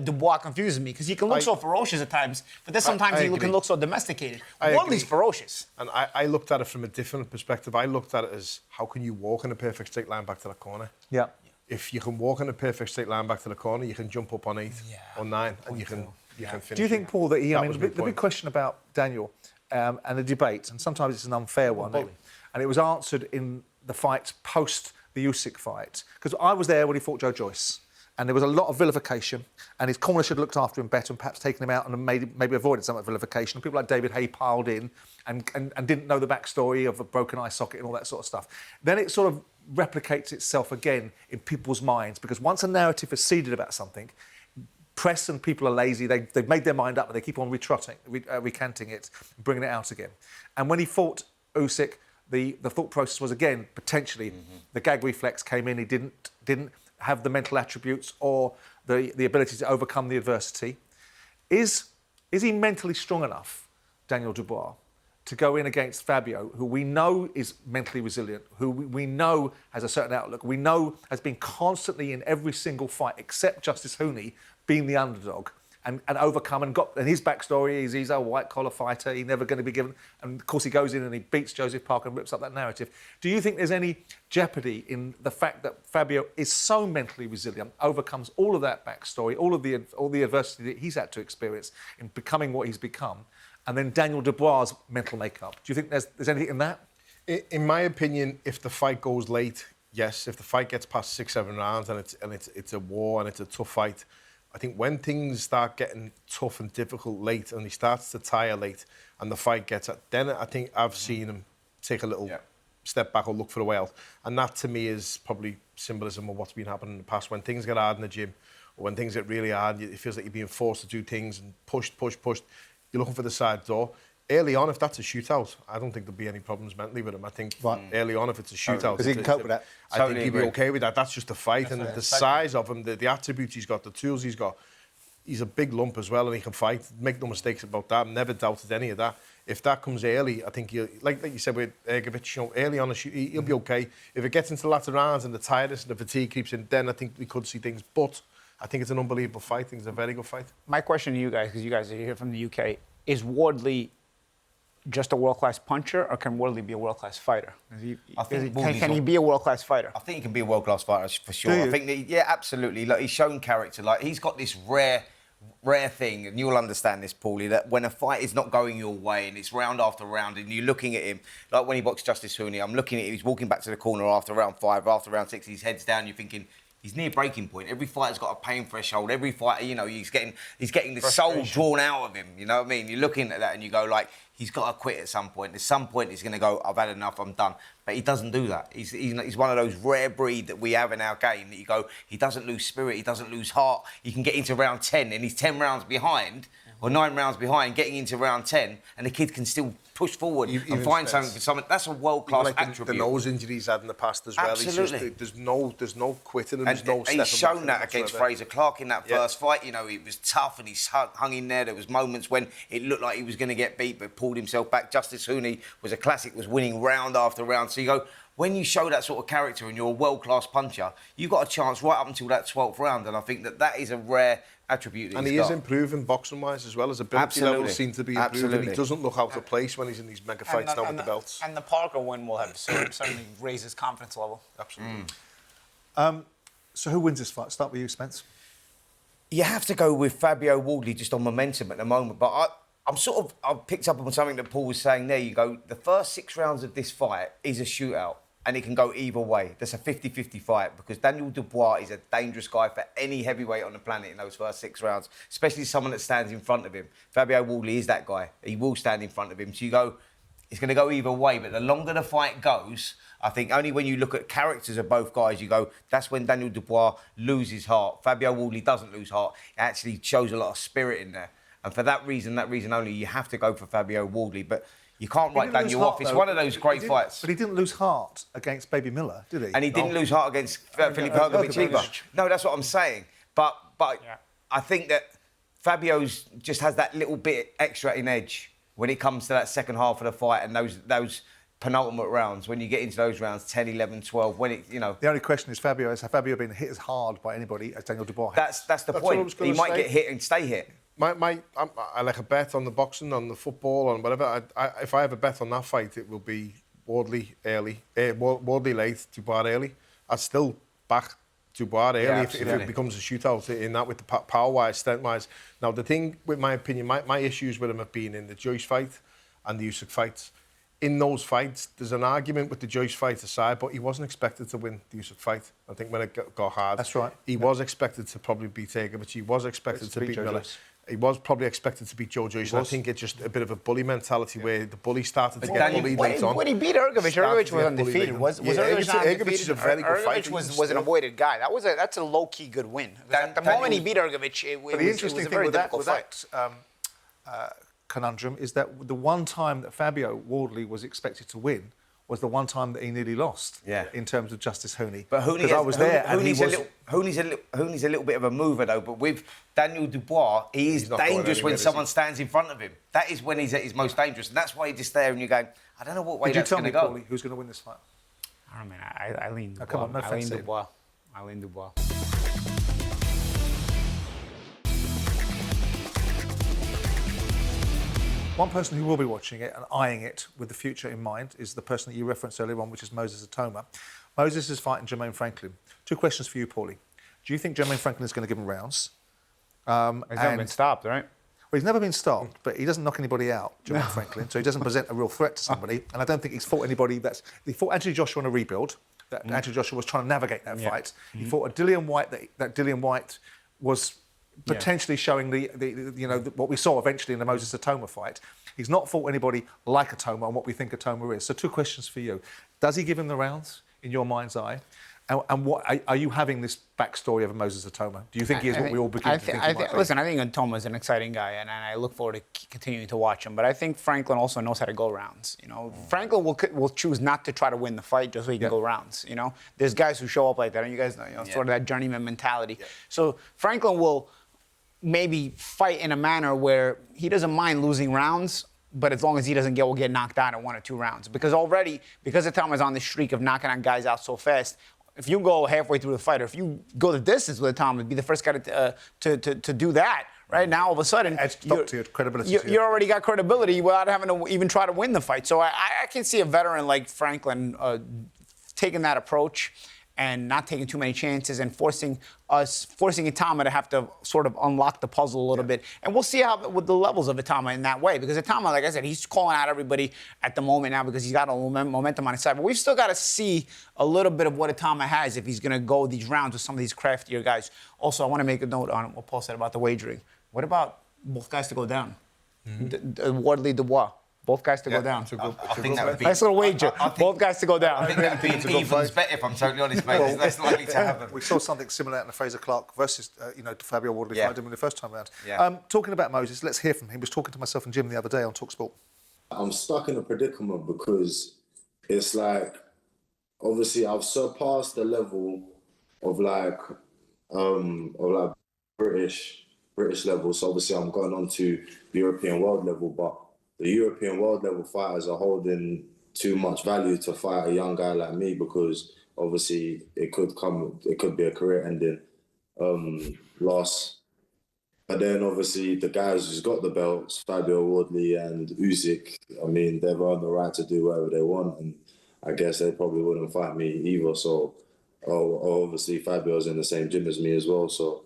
Dubois confuses me because he can look so ferocious at times, but then sometimes he can look so domesticated. Wardley's ferocious. And I looked at it from a different perspective. I looked at it as how can you walk in a perfect straight line back to the corner? Yeah. If you can walk in a perfect straight line back to the corner, you can jump up on 8 or 9, and you can finish. Do you think, Paul, that he? I mean, the big question about Daniel and the debate, and sometimes it's an unfair one, and it was answered in the fights post the Usyk fight, because I was there when he fought Joe Joyce. And there was a lot of vilification, and his corner should have looked after him better and perhaps taken him out and maybe avoided some of the vilification. And people like David Hay piled in and didn't know the backstory of a broken eye socket and all that sort of stuff. Then it sort of replicates itself again in people's minds, because once a narrative is seeded about something, press and people are lazy. They've made their mind up, but they keep on recanting it, bringing it out again. And when he fought Usyk, the thought process was again potentially the gag reflex came in. He didn't have the mental attributes or the ability to overcome the adversity. Is he mentally strong enough, Daniel Dubois, to go in against Fabio, who we know is mentally resilient, who we know has a certain outlook, we know has been constantly in every single fight except Justice Hooney being the underdog, and overcome and his backstory is he's a white-collar fighter, he's never going to be given, and of course he goes in and he beats Joseph Parker and rips up that narrative. Do you think there's any jeopardy in the fact that Fabio is so mentally resilient, overcomes all of that backstory, all the adversity that he's had to experience in becoming what he's become, and then Daniel Dubois' mental makeup? Do you think there's anything in that? In my opinion, if the fight goes late, yes, if the fight gets past 6-7 rounds and it's a war and it's a tough fight, I think when things start getting tough and difficult late and he starts to tire late and the fight gets then I think I've seen him take a little step back or look for a way out. And that to me is probably symbolism of what's been happening in the past. When things get hard in the gym or when things get really hard, it feels like you're being forced to do things and pushed. You're looking for the side door. Early on, if that's a shootout, I don't think there'll be any problems mentally with him. I think early on, if it's a shootout... Because he can cope with that. I think he'd be okay with that. That's just a fight. And the size of him, the attributes he's got, the tools he's got, he's a big lump as well and he can fight. Make no mistakes about that. I've never doubted any of that. If that comes early, I think, like you said with Ergovic, you know, early on, he'll be okay. If it gets into the latter rounds and the tiredness and the fatigue creeps in, then I think we could see things. But I think it's an unbelievable fight. I think it's a very good fight. My question to you guys, because you guys are here from the UK, is Wardley just a world-class puncher, or can Wardley be a world-class fighter? Can he be a world-class fighter? I think he can be a world-class fighter for sure. I think that, yeah, absolutely. Like, he's shown character. Like, he's got this rare thing, and you'll understand this, Paulie, that when a fight is not going your way and it's round after round, and you're looking at him, like when he boxed Justice Hooney, I'm looking at him, he's walking back to the corner after round 5, after round 6, his head's down, you're thinking, he's near breaking point. Every fighter's got a pain threshold. Every fighter, you know, he's getting the soul drawn out of him. You know what I mean? You're looking at that and you go like, he's got to quit at some point. At some point, he's going to go, I've had enough, I'm done. But he doesn't do that. He's one of those rare breed that we have in our game that you go, he doesn't lose spirit, he doesn't lose heart. He can get into round 10 and he's 10 rounds behind, or 9 rounds behind, getting into round 10, and the kid can still push forward and find something for someone. That's a world-class attribute. The nose injuries he's had in the past as well. Absolutely. There's no quitting and there's no he's shown that against Fraser Clark in that first fight. You know, he was tough and he hung in there. There was moments when it looked like he was going to get beat, but pulled himself back. Justice Hooney was a classic, was winning round after round. So you go, when you show that sort of character and you're a world-class puncher, you've got a chance right up until that 12th round. And I think that is a rare attribute. And he is improving boxing-wise as well. His ability levels seem to be improving. He doesn't look out of place when he's in these mega fights now with the belts. And the Parker win will have certainly raised his confidence level. Absolutely. So who wins this fight? Start with you, Spence. You have to go with Fabio Wardley just on momentum at the moment. But I've picked up on something that Paul was saying there. You go, the first 6 rounds of this fight is a shootout. And it can go either way. That's a 50-50 fight because Daniel Dubois is a dangerous guy for any heavyweight on the planet in those first 6 rounds, especially someone that stands in front of him. Fabio Wardley is that guy. He will stand in front of him. So you go, it's going to go either way. But the longer the fight goes, I think only when you look at characters of both guys, you go, that's when Daniel Dubois loses heart. Fabio Wardley doesn't lose heart. It actually shows a lot of spirit in there. And for that reason only, you have to go for Fabio Wardley. But you can't write Daniel off. It's one of those great fights. But he didn't lose heart against Baby Miller, did he? And he didn't lose heart against Filip Hrgovic either. No, that's what I'm saying. But I think that Fabio's just has that little bit extra in edge when it comes to that second half of the fight and those penultimate rounds. When you get into those rounds, 10, 11, 12, when it, you know... The only question is, has Fabio been hit as hard by anybody as Daniel Dubois? That's the point. He might get hit and stay hit. I like a bet on the boxing, on the football, on whatever. If I have a bet on that fight, it will be Wardley early, Wardley late, Dubois early. I'd still back Dubois early if it becomes a shootout in that with the power-wise, strength-wise. Now, the thing, with my opinion, my issues with him have been in the Joyce fight and the Usyk fights. In those fights, there's an argument with the Joyce fight aside, but he wasn't expected to win the Usyk fight. I think when it got hard, that's right. He was expected to probably beat Ergovic. He was expected to beat Miller. He was probably expected to beat Joe Joyce. I think it's just a bit of a bully mentality where the bully started to get bullied late on. When he beat Hrgovic, Hrgovic was undefeated. Was Hrgovic is a very good fighter. Hrgovic was an avoided guy. That's a low-key good win. At the moment he beat Hrgovic, it was a very difficult fight. Conundrum is that the one time that Fabio Wardley was expected to win was the one time that he nearly lost. In terms of Justice Hooney. But Hooney, I was there, and Hooney's a little bit of a mover though. But with Daniel Dubois, he is dangerous when someone stands in front of him. That is when he's at his most dangerous, and that's why you're just there and you're going, I don't know what way that's going to go. Paulie, who's going to win this fight? I don't know, man. I lean Dubois. Come on, no offense. I lean Dubois. One person who will be watching it and eyeing it with the future in mind is the person that you referenced earlier on, which is Moses Atoma. Moses is fighting Jermaine Franklin. 2 questions for you, Paulie. Do you think Jermaine Franklin is going to give him rounds? He's never been stopped, right? Well, he's never been stopped, but he doesn't knock anybody out, Jermaine Franklin, so he doesn't present a real threat to somebody. And I don't think he's fought anybody he fought Anthony Joshua on a rebuild. that Anthony Joshua was trying to navigate that fight. He fought a Dillian White that Dillian White was potentially showing what we saw eventually in the Moses Atoma fight. He's not fought anybody like Atoma and what we think Atoma is. So 2 questions for you. Does he give him the rounds in your mind's eye? And what are you having this backstory of Moses Atoma? Do you think he is what we all begin to think he might be? Listen, I think Atoma is an exciting guy, and I look forward to continuing to watch him. But I think Franklin also knows how to go rounds. You know, Franklin will choose not to try to win the fight just so he can go rounds. You know, there's guys who show up like that, and you guys know, sort of that journeyman mentality. So Franklin will maybe fight in a manner where he doesn't mind losing rounds, but as long as he doesn't get knocked out in 1 or 2 rounds. Because Atoma's on the streak of knocking on guys out so fast, if you go halfway through the fight, or if you go the distance with Atoma, be the first guy to do that, right? Now, all of a sudden, you already got credibility without having to even try to win the fight. So I can see a veteran like Franklin taking that approach and not taking too many chances and forcing Atoma to have to sort of unlock the puzzle a little bit. And we'll see with the levels of Atoma in that way. Because Atoma, like I said, he's calling out everybody at the moment now because he's got a momentum on his side. But we've still got to see a little bit of what Atoma has if he's going to go these rounds with some of these craftier guys. Also, I want to make a note on what Paul said about the wagering. What about both guys to go down? Wardley, Dubois. Both guys to go down. I think that would be... Nice little wager. Both guys to go down. I think that would be an evens bet, if I'm totally honest, mate. It's less likely to happen. We saw something similar in the Fraser Clark versus, Fabio Wardley fight him in the first time round. Talking about Moses, let's hear from him. He was talking to myself and Jim the other day on talkSPORT. I'm stuck in a predicament because it's like, obviously, I've surpassed the level of British level. So obviously, I'm going on to European world level, but the European world level fighters are holding too much value to fight a young guy like me because obviously it could be a career-ending loss. But then obviously the guys who's got the belts, Fabio Wardley and Usyk, I mean, they've earned the right to do whatever they want, and I guess they probably wouldn't fight me either. So obviously Fabio's in the same gym as me as well. So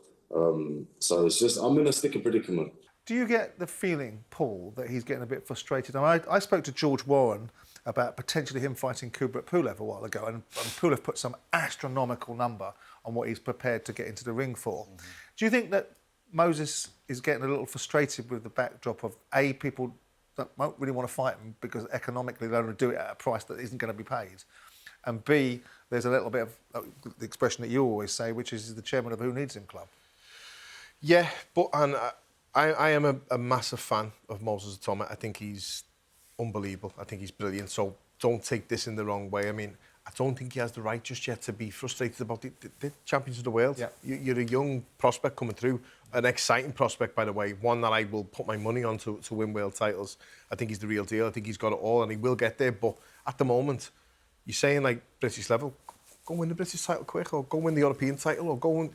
it's just, I'm in a sticky predicament. Do you get the feeling, Paul, that he's getting a bit frustrated? I spoke to George Warren about potentially him fighting Kubrat Pulev a while ago, and Pulev put some astronomical number on what he's prepared to get into the ring for. Do you think that Moses is getting a little frustrated with the backdrop of A, people that won't really want to fight him because economically they're going to do it at a price that isn't going to be paid, and B, there's a little bit of the expression that you always say, which is the chairman of Who Needs Him Club? Yeah, but I am a massive fan of Moses Atoma. I think he's unbelievable. I think he's brilliant. So don't take this in the wrong way. I mean, I don't think he has the right just yet to be frustrated about the champions of the world. Yeah. You're a young prospect coming through, an exciting prospect, by the way, one that I will put my money on to win world titles. I think he's the real deal. I think he's got it all and he will get there. But at the moment, you're saying like British level, go win the British title quick, or go win the European title, or go and,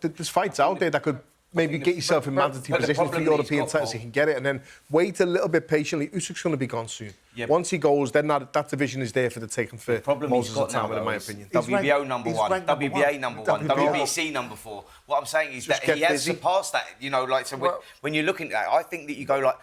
there's fights out there that could maybe get yourself in mandatory positions for the European title so you can get it, and then wait a little bit patiently. Usyk's going to be gone soon. Yeah, once he goes, then that division is there for the taking for Moses Atoma, in my opinion. WBO number one, WBA number one, WBC number 4. What I'm saying is that he has surpassed that, so when you're looking at it, I think that you go like,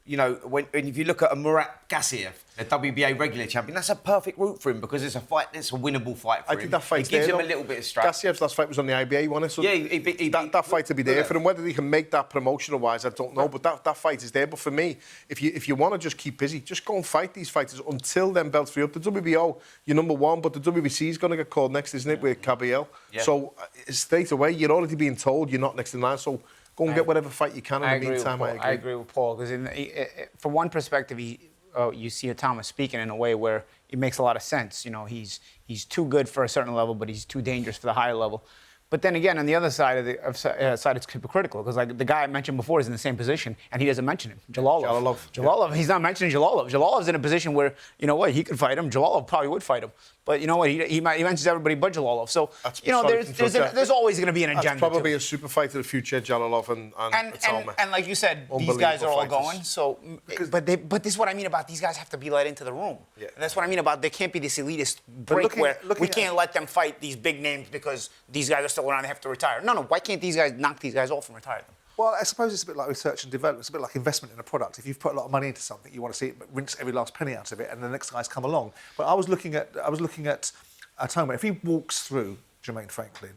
if you look at a Murat Garcia, the WBA regular champion, that's a perfect route for him because it's a fight, it's a winnable fight for him. I think that fight's there. It gives him a little bit of strength. Garcia's last fight was on the IBA, he won it. So yeah, that fight to be there for him. Whether he can make that promotional-wise, I don't know. But that fight is there. But for me, if you want to just keep busy, just go and fight these fighters until them belts free up. The WBO, you're number 1, but the WBC is going to get called next, isn't it, with Caballero? Yeah. So straight away, you're already being told you're not next in line. So go and get whatever fight you can in the meantime. I agree with Paul, because from one perspective, you see Atoma speaking in a way where it makes a lot of sense. He's too good for a certain level, but he's too dangerous for the higher level. But then again, on the other side it's hypocritical, because like the guy I mentioned before is in the same position, and he doesn't mention him. Jalalov. He's not mentioning Jalalov. Jalalov's in a position where, he could fight him. Jalalov probably would fight him. But you know what? He mentions everybody but Jalalov. So, there's always going to be an agenda. That's probably a super fight of the future, Jalalov and Atoma. And like you said, these guys are all going. So, but this is what I mean about these guys have to be let into the room. Yeah. And that's what I mean about there can't be this elitist break where we can't let them fight these big names because these guys are still around, they have to retire. No, why can't these guys knock these guys off and retire them? Well, I suppose it's a bit like research and development. It's a bit like investment in a product. If you've put a lot of money into something, you want to see it rinse every last penny out of it, and the next guys come along. But I was looking at atonement. If he walks through Jermaine Franklin,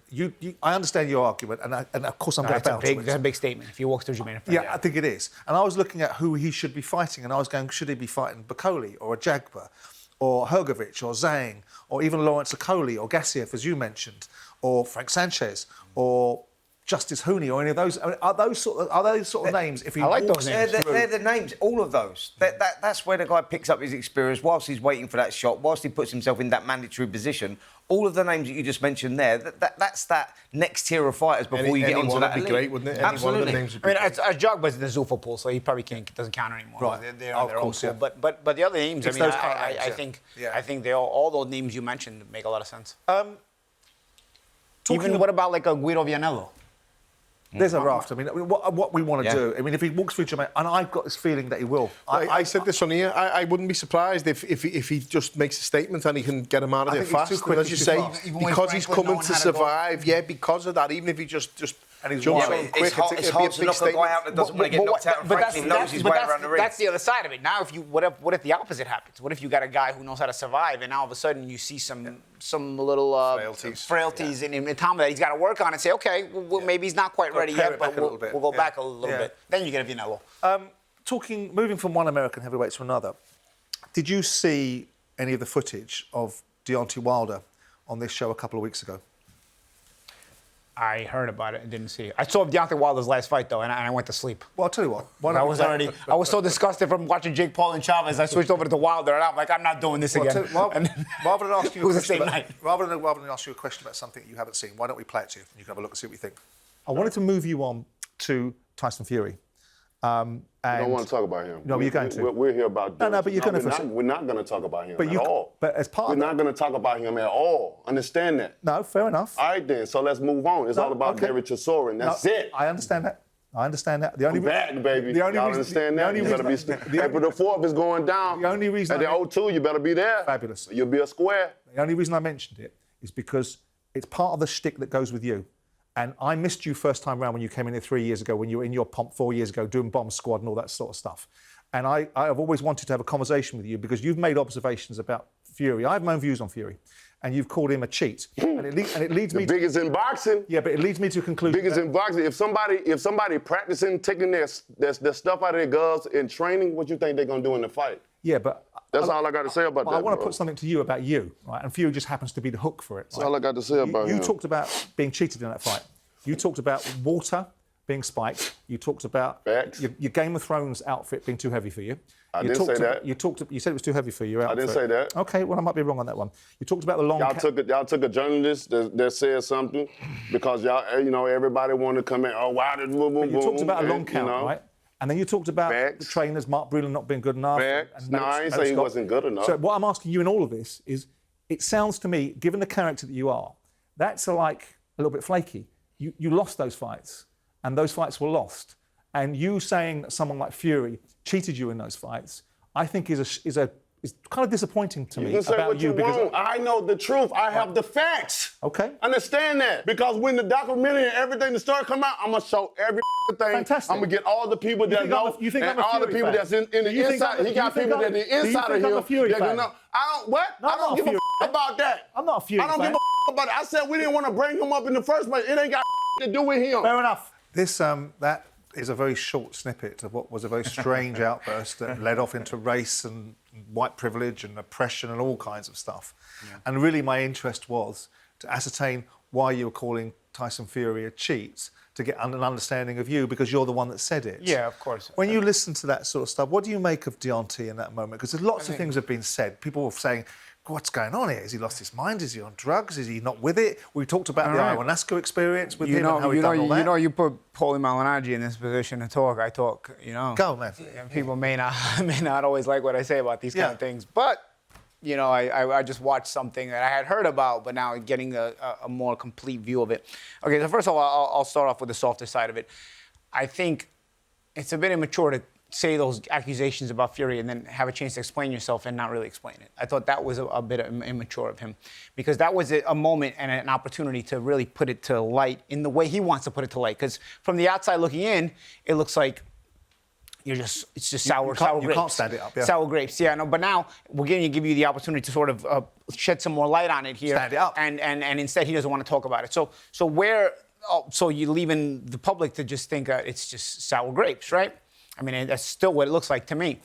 I understand your argument, and of course I'm going to bounce to it. That's a big statement. If he walks through Jermaine Franklin. Yeah, I think it is. And I was looking at who he should be fighting, and I was going, should he be fighting Bakoli or a Jagba, or Hrgovic, or Zhang, or even Lawrence Okoli, or Gassiev, as you mentioned, or Frank Sanchez, or Justice Hooney, or any of those? I mean, are those sort of names? If he like walks those names. They're the names, all of those. That's where the guy picks up his experience whilst he's waiting for that shot, whilst he puts himself in that mandatory position. All of the names that you just mentioned there, that's that next tier of fighters before you get onto that would be great, wouldn't it? Absolutely. Names would I be mean, Jogba's in the Zuffa pool, so he probably doesn't count anymore. Right. They're on their own pool. But the other names, It's I mean, those kind of names, I think they all those names you mentioned make a lot of sense. Talking Even what about like a Guido Vianello? There's a raft. I mean, what we want to do. I mean, if he walks through Jermaine, and I've got this feeling that he will. I said this on here. I wouldn't be surprised if he just makes a statement and he can get him out of there fast. Too quick, as you say, because he's Franklin, coming to survive. Yeah, because of that. Even if he just and he's jumps worried. on quick, it's hard to knock a guy out that doesn't want to get knocked out. And Franklin knows his way around the ring. That's the other side of it. Now, what if the opposite happens? What if you got a guy who knows how to survive, and now all of a sudden you see some little frailties in Tom that he's got to work on and say, okay, well, maybe he's not quite ready yet, but we'll go back a little bit. Then you get a Vianello. Moving from one American heavyweight to another, did you see any of the footage of Deontay Wilder on this show a couple of weeks ago? I heard about it and didn't see it. I saw Deontay Wilder's last fight, though, and I went to sleep. Well, I'll tell you what. I was so disgusted from watching Jake Paul and Chavez, I switched over to Wilder, and I'm like, I'm not doing this again. Rather than ask you rather than ask you a question about something you haven't seen, why don't we play it to you? You can have a look and see what you think. I wanted to move you on to Tyson Fury. And I don't want to talk about him. No, you're going to. We're here about this. No, but you're going to. We're not going to talk about him at all. But as part we're of not going to talk about him at all. Understand that? No, fair enough. All right, then. So let's move on. It's all about David Chisora, and that's it. I understand that. The only back, baby. Y'all understand that? You better be. April the 4th is going down. The only reason at the O2, you better be there. Fabulous. You'll be a square. The only reason I mentioned it is because it's part of the shtick that goes with you. And I missed you first time round when you came in here 3 years ago, when you were in your pomp 4 years ago doing Bomb Squad and all that sort of stuff. And I've always wanted to have a conversation with you because you've made observations about Fury. I have my own views on Fury. And you've called him a cheat. And it leads me the biggest in boxing. Yeah, but it leads me to a conclusion. Biggest in boxing. If somebody practicing, taking their stuff out of their gloves in training, what you think they're going to do in the fight? Yeah, but... That's all I got to say about that, I want to put something to you about you, right? And Fury just happens to be the hook for it. That's all I got to say about him. You talked about being cheated in that fight. You talked about water being spiked. You talked about your Game of Thrones outfit being too heavy for you. I didn't say that. You said it was too heavy for you. I didn't say that. Okay, well I might be wrong on that one. You talked about the long. Y'all took a journalist that said something because y'all, everybody wanted to come in. Oh, wow, boom, boom, boom. You talked about a long count, right? And then you talked about the trainers, Mark Breland not being good enough. No, I ain't say he wasn't good enough. So what I'm asking you in all of this is, it sounds to me, given the character that you are, that's like a little bit flaky. You lost those fights, and those fights were lost. And you saying that someone like Fury cheated you in those fights, I think is kind of disappointing to me. You can say what you want. I know the truth. I have the facts. Okay. Understand that. Because when the documentary and everything that started coming out, I'm going to show everything. Fantastic. I'm going to get all the people that know and all the people that's in the inside. He got people that the inside of him that know. I don't give a about that. I'm not a Fury fan. I don't give a about it. I said we didn't want to bring him up in the first place. It ain't got to do with him. Fair enough. That is a very short snippet of what was a very strange outburst that led off into race and white privilege and oppression and all kinds of stuff. Yeah. And really my interest was to ascertain why you were calling Tyson Fury a cheat, to get an understanding of you, because you're the one that said it. Yeah, of course. When you listen to that sort of stuff, what do you make of Deontay in that moment? Because there's lots of things have been said. People were saying, what's going on here? Has he lost his mind? Is he on drugs? Is he not with it? We talked about the ayahuasca experience with him and how he done all that. You put Paulie Malignaggi in this position to talk. I talk, Go, man. People may not always like what I say about these kind of things, but I just watched something that I had heard about, but now getting a more complete view of it. Okay, so first of all, I'll start off with the softer side of it. I think it's a bit immature to say those accusations about Fury and then have a chance to explain yourself and not really explain it. I thought that was a bit immature of him, because that was a moment and an opportunity to really put it to light in the way he wants to put it to light. Because from the outside looking in, it looks like it's just sour You grapes. can't stand it up, yeah. Sour grapes, yeah. No, but now we're going to give you the opportunity to sort of shed some more light on it here. Stand it up. And instead he doesn't want to talk about it. So you're leaving the public to just think it's just sour grapes, right? I mean, that's still what it looks like to me.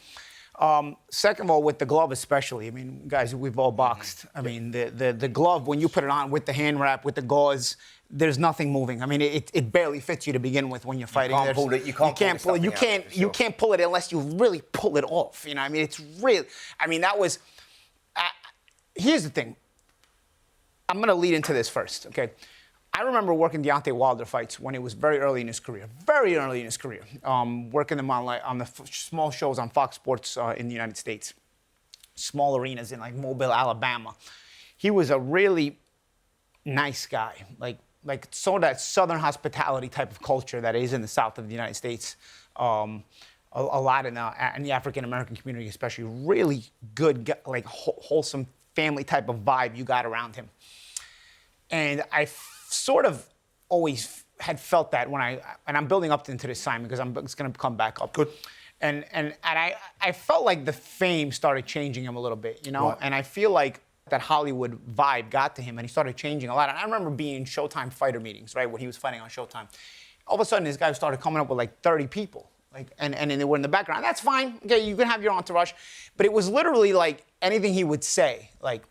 Second of all, with the glove especially, I mean, guys, we've all boxed. I mean, the glove, when you put it on with the hand wrap, with the gauze, there's nothing moving. I mean, it barely fits you to begin with when you're fighting. You can't pull it. You can't pull it unless you really pull it off. You know, I mean, it's real. I mean, that was. Here's the thing. I'm gonna lead into this first, okay? I remember working Deontay Wilder fights when it was very early in his career. Working them on the small shows on Fox Sports in the United States, small arenas in like Mobile, Alabama. He was a really nice guy, like sort of that Southern hospitality type of culture that is in the South of the United States. A lot in the African American community, especially. Really good, like wholesome family type of vibe you got around him. And I sort of always had felt that and I'm building up into this time because it's going to come back up. Good. And I felt like the fame started changing him a little bit, you know? Right. And I feel like that Hollywood vibe got to him and he started changing a lot. And I remember being in Showtime fighter meetings, right, when he was fighting on Showtime. All of a sudden, this guy started coming up with like 30 people. And they were in the background. That's fine. Okay, you can have your entourage. But it was literally like anything he would say, like,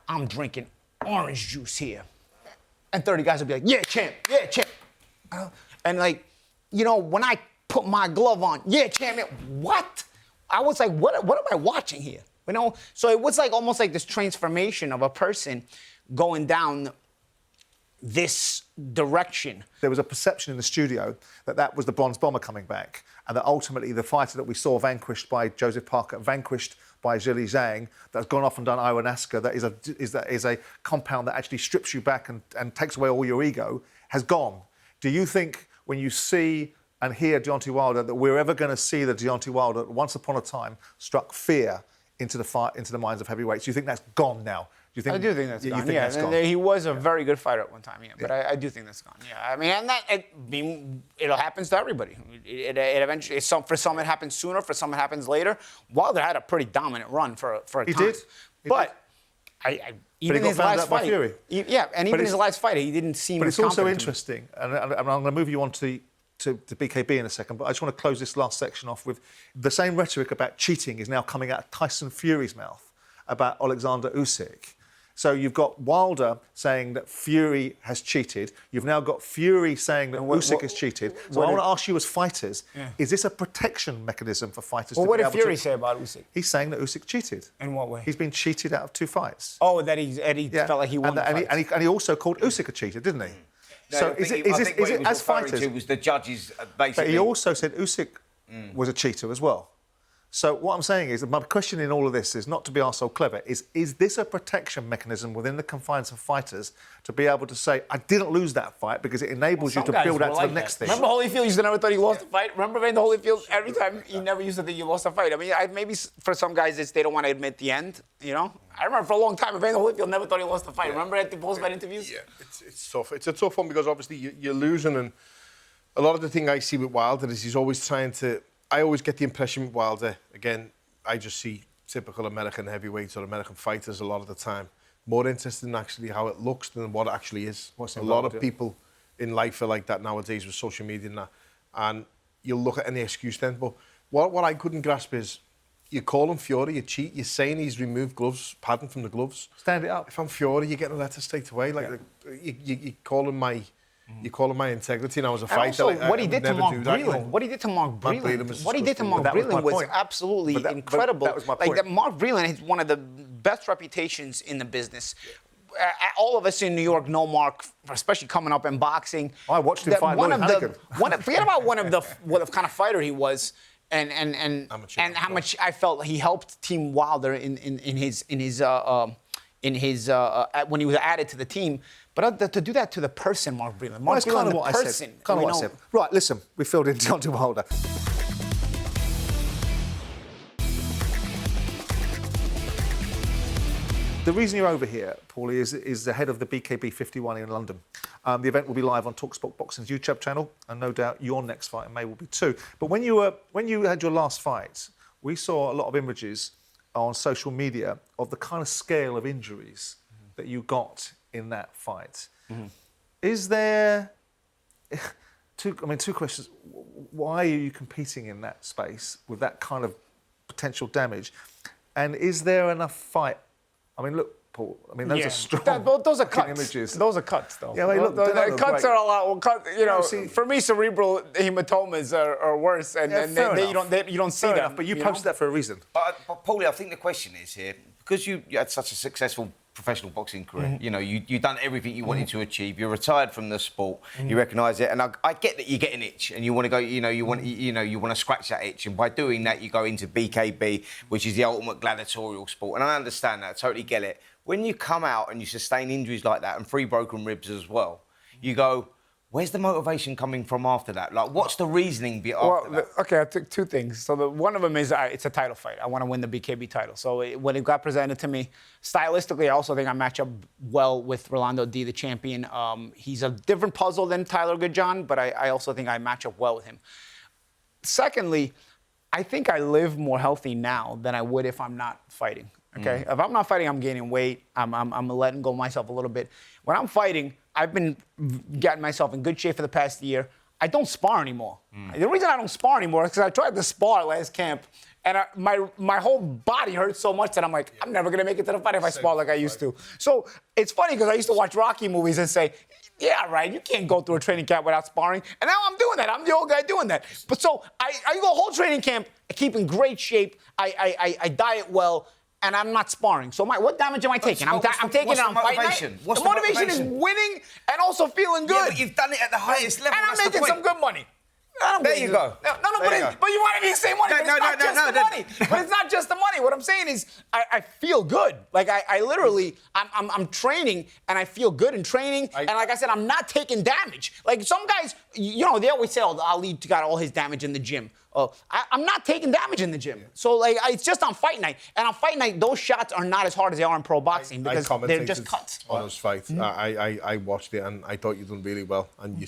I'm drinking orange juice here. And 30 guys would be like, yeah, champ. And like, you know, when I put my glove on, yeah, champ, what? I was like, what am I watching here? You know? So it was like almost like this transformation of a person going down this direction. There was a perception in the studio that was the Bronze Bomber coming back, and that ultimately the fighter that we saw vanquished by Joseph Parker, vanquished by Zhili Zhang, that's gone off and done ayahuasca, that is a compound that actually strips you back and takes away all your ego, has gone. Do you think when you see and hear Deontay Wilder that we're ever going to see the Deontay Wilder that once upon a time struck fear into the minds of heavyweights? Do you think that's gone now? I do think that's gone. That's gone? He was a very good fighter at one time, but I do think that's gone. Yeah, I mean, it happens to everybody. It eventually, for some it happens sooner, for some it happens later. Wilder had a pretty dominant run for a time. He did. Even his last fight, Fury. And even his last fight, he didn't seem. But it's also interesting, and I'm going to move you on to BKB in a second, but I just want to close this last section off with the same rhetoric about cheating is now coming out of Tyson Fury's mouth about Alexander Usyk. So you've got Wilder saying that Fury has cheated. You've now got Fury saying that Usyk has cheated. So I want to ask you as fighters, is this a protection mechanism for fighters to be able to... What did Fury say about Usyk? He's saying that Usyk cheated. In what way? He's been cheated out of 2 fights. Oh, that he felt like he won the fights. And he also called Usyk a cheater, didn't he? No, so is it as fighters? It was the judges basically. But he also said Usyk was a cheater as well. So what I'm saying is, my question in all of this is not to be arsehole clever, is this a protection mechanism within the confines of fighters to be able to say, I didn't lose that fight because it enables you to build out to the next thing? Remember Holyfield used to never thought he lost a fight? Remember Evander Holyfield? Every time he never used to think he lost a fight. I mean, maybe for some guys they don't want to admit the end, you know? I remember for a long time Evander Holyfield never thought he lost a fight. Remember at the post-fight interviews? Yeah, it's tough. It's a tough one because obviously you're losing, and a lot of the thing I see with Wilder is he's always trying to... I always get the impression with Wilder, again, I just see typical American heavyweights or American fighters a lot of the time. More interested in actually how it looks than what it actually is. A lot of people in life are like that nowadays with social media and that. And you'll look at any excuse then. But what I couldn't grasp is, you call him Fury, you cheat, you're saying he's removed gloves, padding from the gloves. Stand it up. If I'm Fury, you're getting a letter straight away. Like, you call him my... You call him my integrity, and I was a fighter. Also, what he did to Mark Breland was absolutely incredible. That was my point. Like, that Mark Breland has one of the best reputations in the business. All of us in New York know Mark, especially coming up in boxing. I watched him fight Lloyd Hannigan. Forget about what kind of fighter he was, and how much I felt he helped Team Wilder in his when he was added to the team. But to do that to the person, Mark Breland. That's kind of what I said. Right, listen, we filled in Deontay Wilder. the reason you're over here, Paulie, is the head of the BKB 51 in London. The event will be live on talkSPORT Boxing's YouTube channel, and no doubt your next fight in May will be too. But when you had your last fight, we saw a lot of images on social media of the kind of scale of injuries that you got in that fight. Is there two questions? Why are you competing in that space with that kind of potential damage? And is there enough fight? I mean, look, Paul. I mean, those are strong. Those are cuts. Images. Those are cuts, though. Yeah, I mean, look, the cuts are a lot. Well, you know, see, for me, cerebral hematomas are worse, and you don't see them. But you posted that for a reason. But Paulie, I think the question is here, because you had such a successful professional boxing career, you know, you've done everything you wanted to achieve. You're retired from the sport. You recognise it, and I get that you get an itch, and you want to go. You want to scratch that itch, and by doing that, you go into BKB, which is the ultimate gladiatorial sport. And I understand that, I totally get it. When you come out and you sustain injuries like that and 3 broken ribs as well, you go, where's the motivation coming from after that? Like, what's the reasoning behind that? Okay, I took 2 things. So one of them is it's a title fight. I want to win the BKB title. So when it got presented to me, stylistically, I also think I match up well with Rolando D, the champion. He's a different puzzle than Tyler Goodjohn, but I also think I match up well with him. Secondly, I think I live more healthy now than I would if I'm not fighting. Okay, if I'm not fighting, I'm gaining weight. I'm letting go of myself a little bit. When I'm fighting, I've been getting myself in good shape for the past year. I don't spar anymore. The reason I don't spar anymore is because I tried to spar last camp, and my whole body hurts so much that I'm like, I'm never gonna make it to the fight if I spar like I used to. So it's funny because I used to watch Rocky movies and say, yeah, right, you can't go through a training camp without sparring. And now I'm doing that. I'm the old guy doing that. But so I go whole training camp, I keep in great shape, I diet well, and I'm not sparring. So what damage am I taking? I'm taking it on fight night. The motivation is winning and also feeling good. Yeah, but you've done it at the highest level. And I'm making some good money. There you go. But you want to be the same money. But it's not just the money. But it's not just the money. What I'm saying is, I feel good. Like I literally, I'm training and I feel good in training. And like I said, I'm not taking damage. Like some guys, you know, they always say, "Oh, Ali got all his damage in the gym." Oh, I'm not taking damage in the gym. So like, it's just on fight night. And on fight night, those shots are not as hard as they are in pro boxing because they're just cuts. On his fight, I watched it and I thought you done really well. And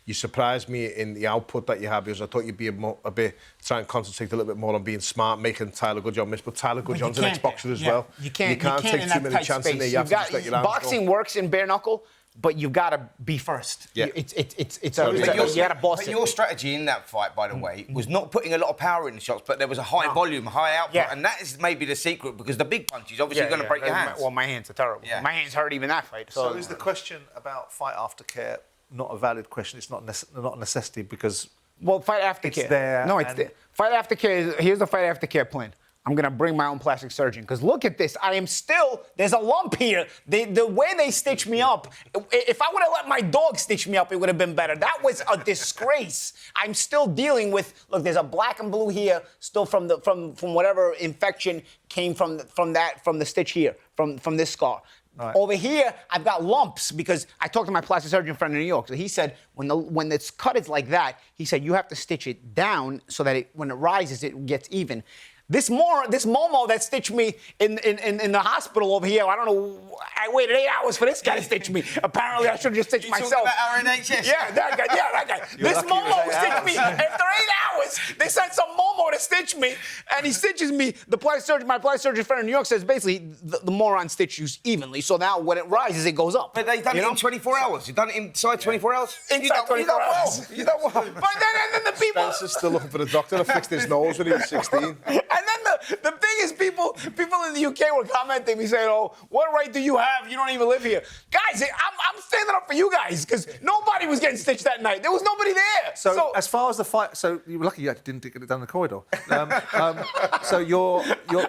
you surprised me in the output that you have because I thought you'd be a bit trying to concentrate a little bit more on being smart, making Tyler Goodjohn miss. But Tyler Goodjohn's an ex-boxer as well. You can't take too many chances in there. You have to just let your hands go. Boxing works in bare knuckle, but you've got to be first. Yeah. You got to boss it. But your strategy in that fight, by the way, was not putting a lot of power in the shots, but there was a high volume, high output, and that is maybe the secret because the big punch is obviously going to break your hands. Well, my hands are terrible. Yeah. My hands hurt even that fight. So is the question about fight aftercare not a valid question? It's not a necessity because fight aftercare. It's there. No, it's there. Fight aftercare. Here's the fight aftercare plan. I'm going to bring my own plastic surgeon. Because look at this. There's a lump here. The way they stitched me up, if I would have let my dog stitch me up, it would have been better. That was a disgrace. I'm still dealing with, look, there's a black and blue here, still from whatever infection came from the stitch here, from this scar. Right. Over here, I've got lumps because I talked to my plastic surgeon friend in New York. So he said when it's cut is like that, he said you have to stitch it down so that when it rises, it gets even. This Momo that stitched me in the hospital over here, I don't know, I waited 8 hours for this guy to stitch me. Apparently, I should have just stitched myself. You talking about RNHS? Yeah, that guy. This Momo stitched me. After 8 hours, they sent some Momo to stitch me, and he stitches me. My plastic surgeon friend in New York says basically the moron stitch you evenly, so now when it rises, it goes up. But they've done it in 24 hours. You've done it inside 24 hours? Inside 24 hours. You done well. But then the people... Spencer's still looking for the doctor to fix his nose when he was 16. And then the thing is, people in the UK were commenting me saying, "Oh, what right do you have? You don't even live here." Guys, I'm standing up for you guys because nobody was getting stitched that night. There was nobody there. So as far as the fight, so you were lucky you didn't get it down the corridor. So you're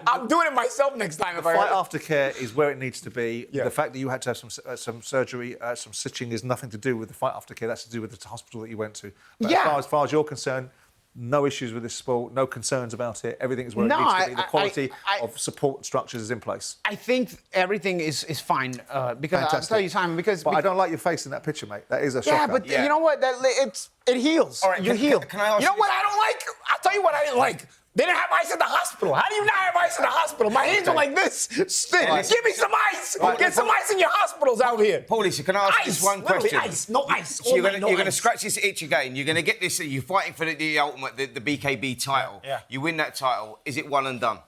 I'm doing it myself next time. The fight aftercare is where it needs to be. Yeah. The fact that you had to have some surgery, some stitching, is nothing to do with the fight aftercare. That's to do with the hospital that you went to. But as far as you're concerned, no issues with this sport, no concerns about it. Everything is where it needs to be. The quality of support structures is in place. I think everything is fine because I'll tell you, Simon. Because I don't like your face in that picture, mate. That is a shocker. Yeah, but you know what? It heals. All right, you heal. Can I ask you know what I don't like? I'll tell you what I didn't like. They didn't have ice at the hospital. How do you not have ice in the hospital? My hands are like this. Give me some ice. Get some ice in your hospitals out here. Paulie, so can I ask this one question? Ice, no ice. So you're going to scratch this itch again. You're going to get this. You're fighting for the ultimate, the BKB title. Yeah. You win that title. Is it one and done?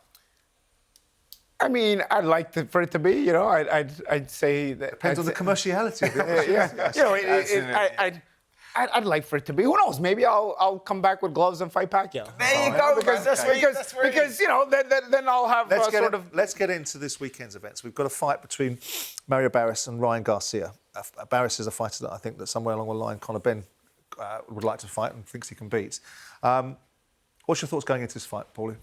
I mean, I'd like for it to be. You know, I'd say that Depends on the commerciality of it. yeah. You know, I'd like for it to be. Who knows? Maybe I'll come back with gloves and fight Pacquiao. There you go, because you know, then I'll have Let's get into this weekend's events. We've got a fight between Mario Barrios and Ryan Garcia. Barrios is a fighter that I think that somewhere along the line Conor Benn would like to fight and thinks he can beat. What's your thoughts going into this fight, Paulie?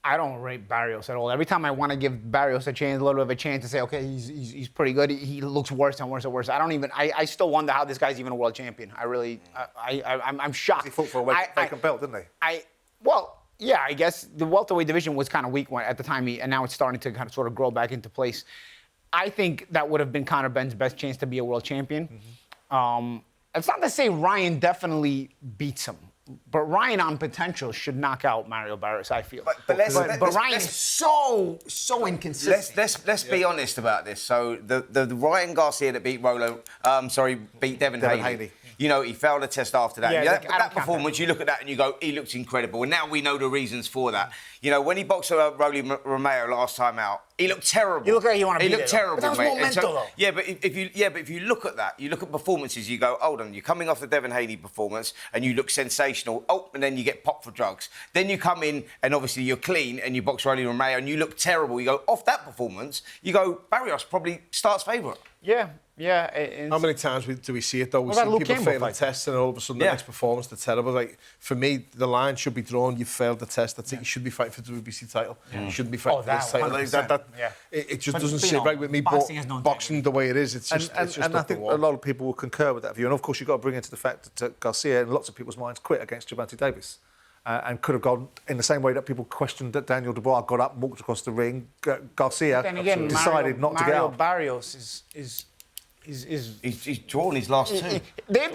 I don't rate Barrios at all. Every time I want to give Barrios a chance, a little bit of a chance to say, okay, he's pretty good, he looks worse and worse and worse. I still wonder how this guy's even a world champion. I'm shocked. He fought for a vacant belt, didn't he? Well, yeah, I guess the welterweight division was kind of weak at the time, and now it's starting to kind of sort of grow back into place. I think that would have been Conor Benn's best chance to be a world champion. Mm-hmm. It's not to say Ryan definitely beats him. But Ryan, on potential, should knock out Mario Barrios, I feel. But Ryan's so inconsistent. Let's be honest about this. So the Ryan Garcia that beat beat Devin Haney. You know, he failed a test after that. Yeah, that performance, you look at that and you go, he looks incredible. And now we know the reasons for that. You know, when he boxed Rolly Romeo last time out, he looked terrible. He looked like he wanted to He beat looked it, terrible, but that was mate. momental, though. Yeah, but if you look at that, you look at performances, you go, hold on, you're coming off the Devin Haney performance and you look sensational. Oh, and then you get popped for drugs. Then you come in and obviously you're clean and you box Rolly Romeo and you look terrible. You go, off that performance, you go, Barrios probably starts favourite. Yeah. How many times do we see it though? We see people fail the test and all of a sudden the next performance, they're terrible. Like, for me, the line should be drawn. You failed the test. That's it. You should be fighting for the WBC title. You shouldn't be fighting for this title. It just doesn't sit right with me. Boxing the way it is, it's just and I think a lot of people will concur with that view. And of course, you've got to bring into the fact that Garcia, in lots of people's minds, quit against Gervonta Davis. And could have gone in the same way that people questioned that Daniel Dubois got up, walked across the ring. Garcia decided not to get out. Mario Barrios is He's drawn his last two. They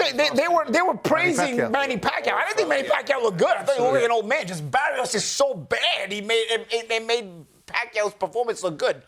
were praising Manny Pacquiao. I didn't think Manny Pacquiao looked good. I thought he looked like an old man. Just Barrios is so bad. They made Pacquiao's performance look good.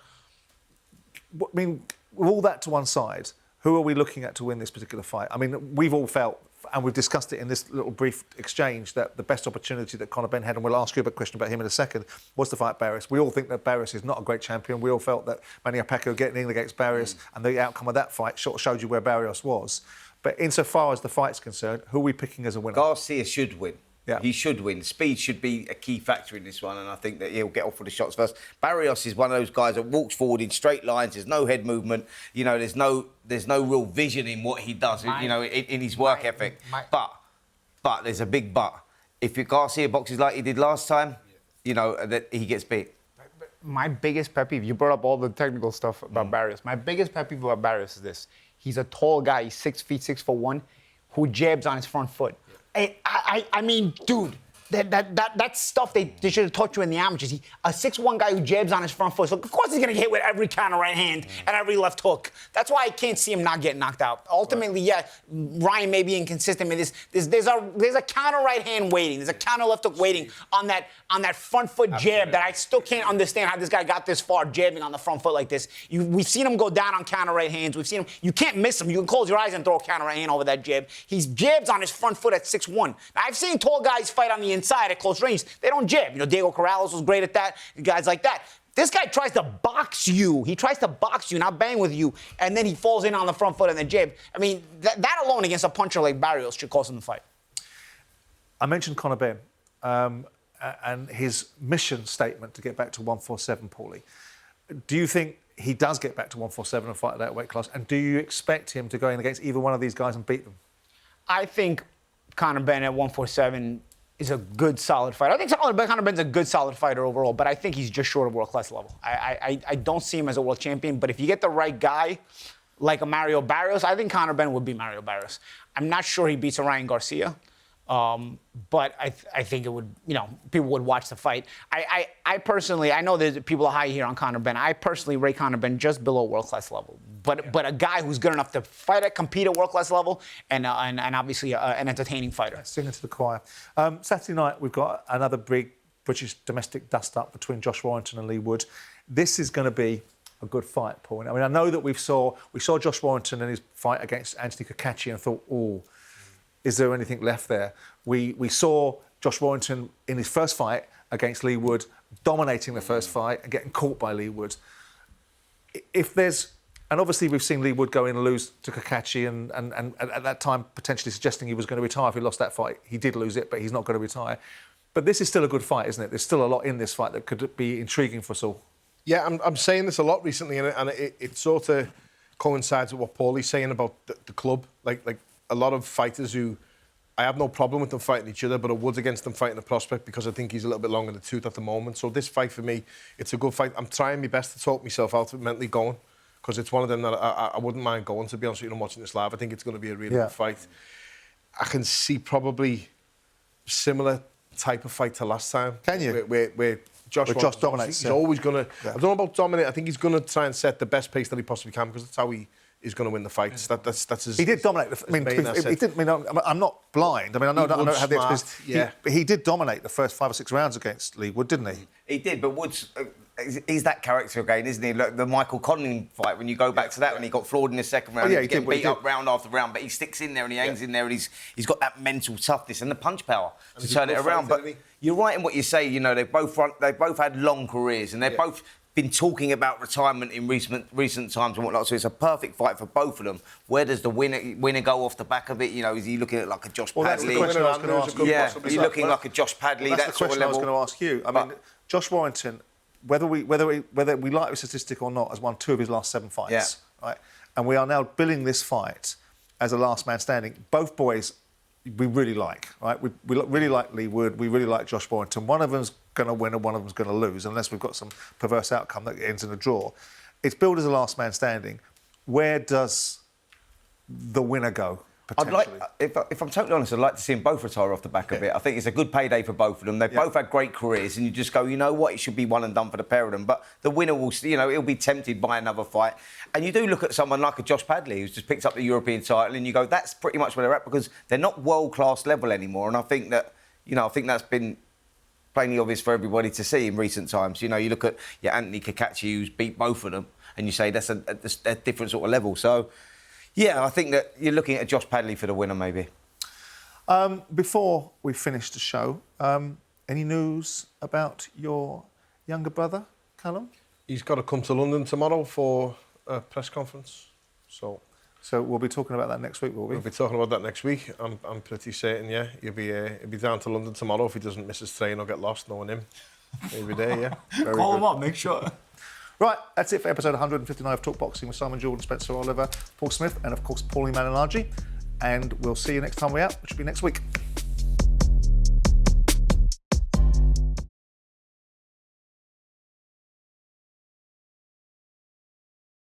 I mean, with all that to one side, who are we looking at to win this particular fight? I mean, we've all felt, and we've discussed it in this little brief exchange, that the best opportunity that Conor Benn had, and we'll ask you a question about him in a second, was to fight Barrios. We all think that Barrios is not a great champion. We all felt that Manny Pacquiao getting in against Barrios and the outcome of that fight sort of showed you where Barrios was. But insofar as the fight's concerned, who are we picking as a winner? Garcia should win. Yeah. He should win. Speed should be a key factor in this one, and I think that he'll get off with the shots first. Barrios is one of those guys that walks forward in straight lines. There's no head movement. You know, there's no real vision in what he does. In his work ethic. But there's a big but. If Garcia boxes like he did last time, you know that he gets beat. My biggest pet peeve. You brought up all the technical stuff about Barrios. My biggest pet peeve about Barrios is this: he's a tall guy. He's 6 feet, 6'1", who jabs on his front foot. I mean, dude, that's stuff they should have taught you in the amateurs. A 6'1" guy who jabs on his front foot. So of course he's gonna get hit with every counter right hand and every left hook. That's why I can't see him not getting knocked out. Ultimately, yeah, Ryan may be inconsistent with this. There's a counter right hand waiting. There's a counter left hook waiting on that front foot jab that I still can't understand how this guy got this far jabbing on the front foot like this. We've seen him go down on counter right hands. We've seen him. You can't miss him. You can close your eyes and throw a counter right hand over that jab. He's jabs on his front foot at 6'1". Now, I've seen tall guys fight on the inside at close range. They don't jab. You know, Diego Corrales was great at that. Guys like that. This guy tries to box you. He tries to box you, not bang with you, and then he falls in on the front foot and then jab. I mean, that alone against a puncher like Barrios should cost him the fight. I mentioned Conor Benn and his mission statement to get back to 147, Paulie. Do you think he does get back to 147 and fight at that weight class? And do you expect him to go in against either one of these guys and beat them? I think Conor Benn at 147 is a good, solid fighter. I think Conor Benn's a good, solid fighter overall, but I think he's just short of world-class level. I don't see him as a world champion, but if you get the right guy, like a Mario Barrios, I think Conor Benn would be Mario Barrios. I'm not sure he beats a Ryan Garcia, but I think it would, you know, people would watch the fight. I personally, I know there's people are high here on Conor Benn. I personally rate Conor Benn just below world-class level. But a guy who's good enough to fight at, compete at world-class level, and obviously an entertaining fighter. Singing to the choir. Saturday night, we've got another big British domestic dust-up between Josh Warrington and Leigh Wood. This is going to be a good fight, Paul. I mean, I know that we saw Josh Warrington in his fight against Anthony Cacace and thought, oh, is there anything left there? We saw Josh Warrington in his first fight against Leigh Wood, dominating the first fight and getting caught by Leigh Wood. And obviously we've seen Leigh Wood go in and lose to Cacace and at that time potentially suggesting he was going to retire if he lost that fight. He did lose it, but he's not going to retire. But this is still a good fight, isn't it? There's still a lot in this fight that could be intriguing for us all. Yeah, I'm saying this a lot recently, and it sort of coincides with what Paulie's saying about the club. Like a lot of fighters who I have no problem with them fighting each other, but I would against them fighting the prospect because I think he's a little bit long in the tooth at the moment. So this fight for me, it's a good fight. I'm trying my best to talk myself out of mentally going because it's one of them that I wouldn't mind going, to be honest with you, and watching this live. I think it's going to be a really good fight. I can see probably similar type of fight to last time. Can you? Where Josh dominates. He's always going to... I don't know about dominate. I think he's going to try and set the best pace that he possibly can because that's how he is going to win the fights. That's his... He did dominate. I'm not blind. I mean, I don't have the experience. Yeah. He did dominate the first 5 or 6 rounds against Leigh Wood, didn't he? He did, but Wood's... he's that character again, isn't he? Look, the Michael Conlon fight, when you go back to that, when he got floored in the second round, he he's getting beat up did. round after round, but he sticks in there and he hangs in there and he's got that mental toughness and the punch power to turn it around. But you're right in what you say, you know, they've both had long careers and they've both been talking about retirement in recent times and whatnot, so it's a perfect fight for both of them. Where does the winner go off the back of it? You know, is he looking at like a Josh Padley? That's the question I was going to ask you. Yeah, he's looking like a Josh Padley, that's that the sort of question I level. was going to ask you. I mean, Josh Warrington, whether we like the statistic or not, has won 2 of his last 7 fights, right? And we are now billing this fight as a last man standing. Both boys we really like, right? We really like Leigh Wood, we really like Josh Warrington. One of them's going to win and one of them's going to lose, unless we've got some perverse outcome that ends in a draw. It's billed as a last man standing. Where does the winner go? Potentially. If I'm totally honest, I'd like to see them both retire off the back of it. I think it's a good payday for both of them. They've both had great careers, and you just go, you know what, it should be one and done for the pair of them. But the winner will, you know, he'll be tempted by another fight. And you do look at someone like a Josh Padley, who's just picked up the European title, and you go, that's pretty much where they're at because they're not world-class level anymore. And I think that, you know, I think that's been plainly obvious for everybody to see in recent times. You know, you look at Anthony Cacace, who's beat both of them, and you say that's a different sort of level. So, yeah, I think that you're looking at Josh Padley for the winner, maybe. Before we finish the show, any news about your younger brother, Callum? He's got to come to London tomorrow for a press conference. So we'll be talking about that next week, will we? We'll be talking about that next week. I'm pretty certain, yeah. He'll be down to London tomorrow if he doesn't miss his train or get lost, knowing him. He'll be there, yeah. Call him up, make sure. Right, that's it for episode 159 of Talk Boxing with Simon Jordan, Spencer Oliver, Paul Smith, and of course Paulie Malignaggi. And we'll see you next time we're out, which will be next week.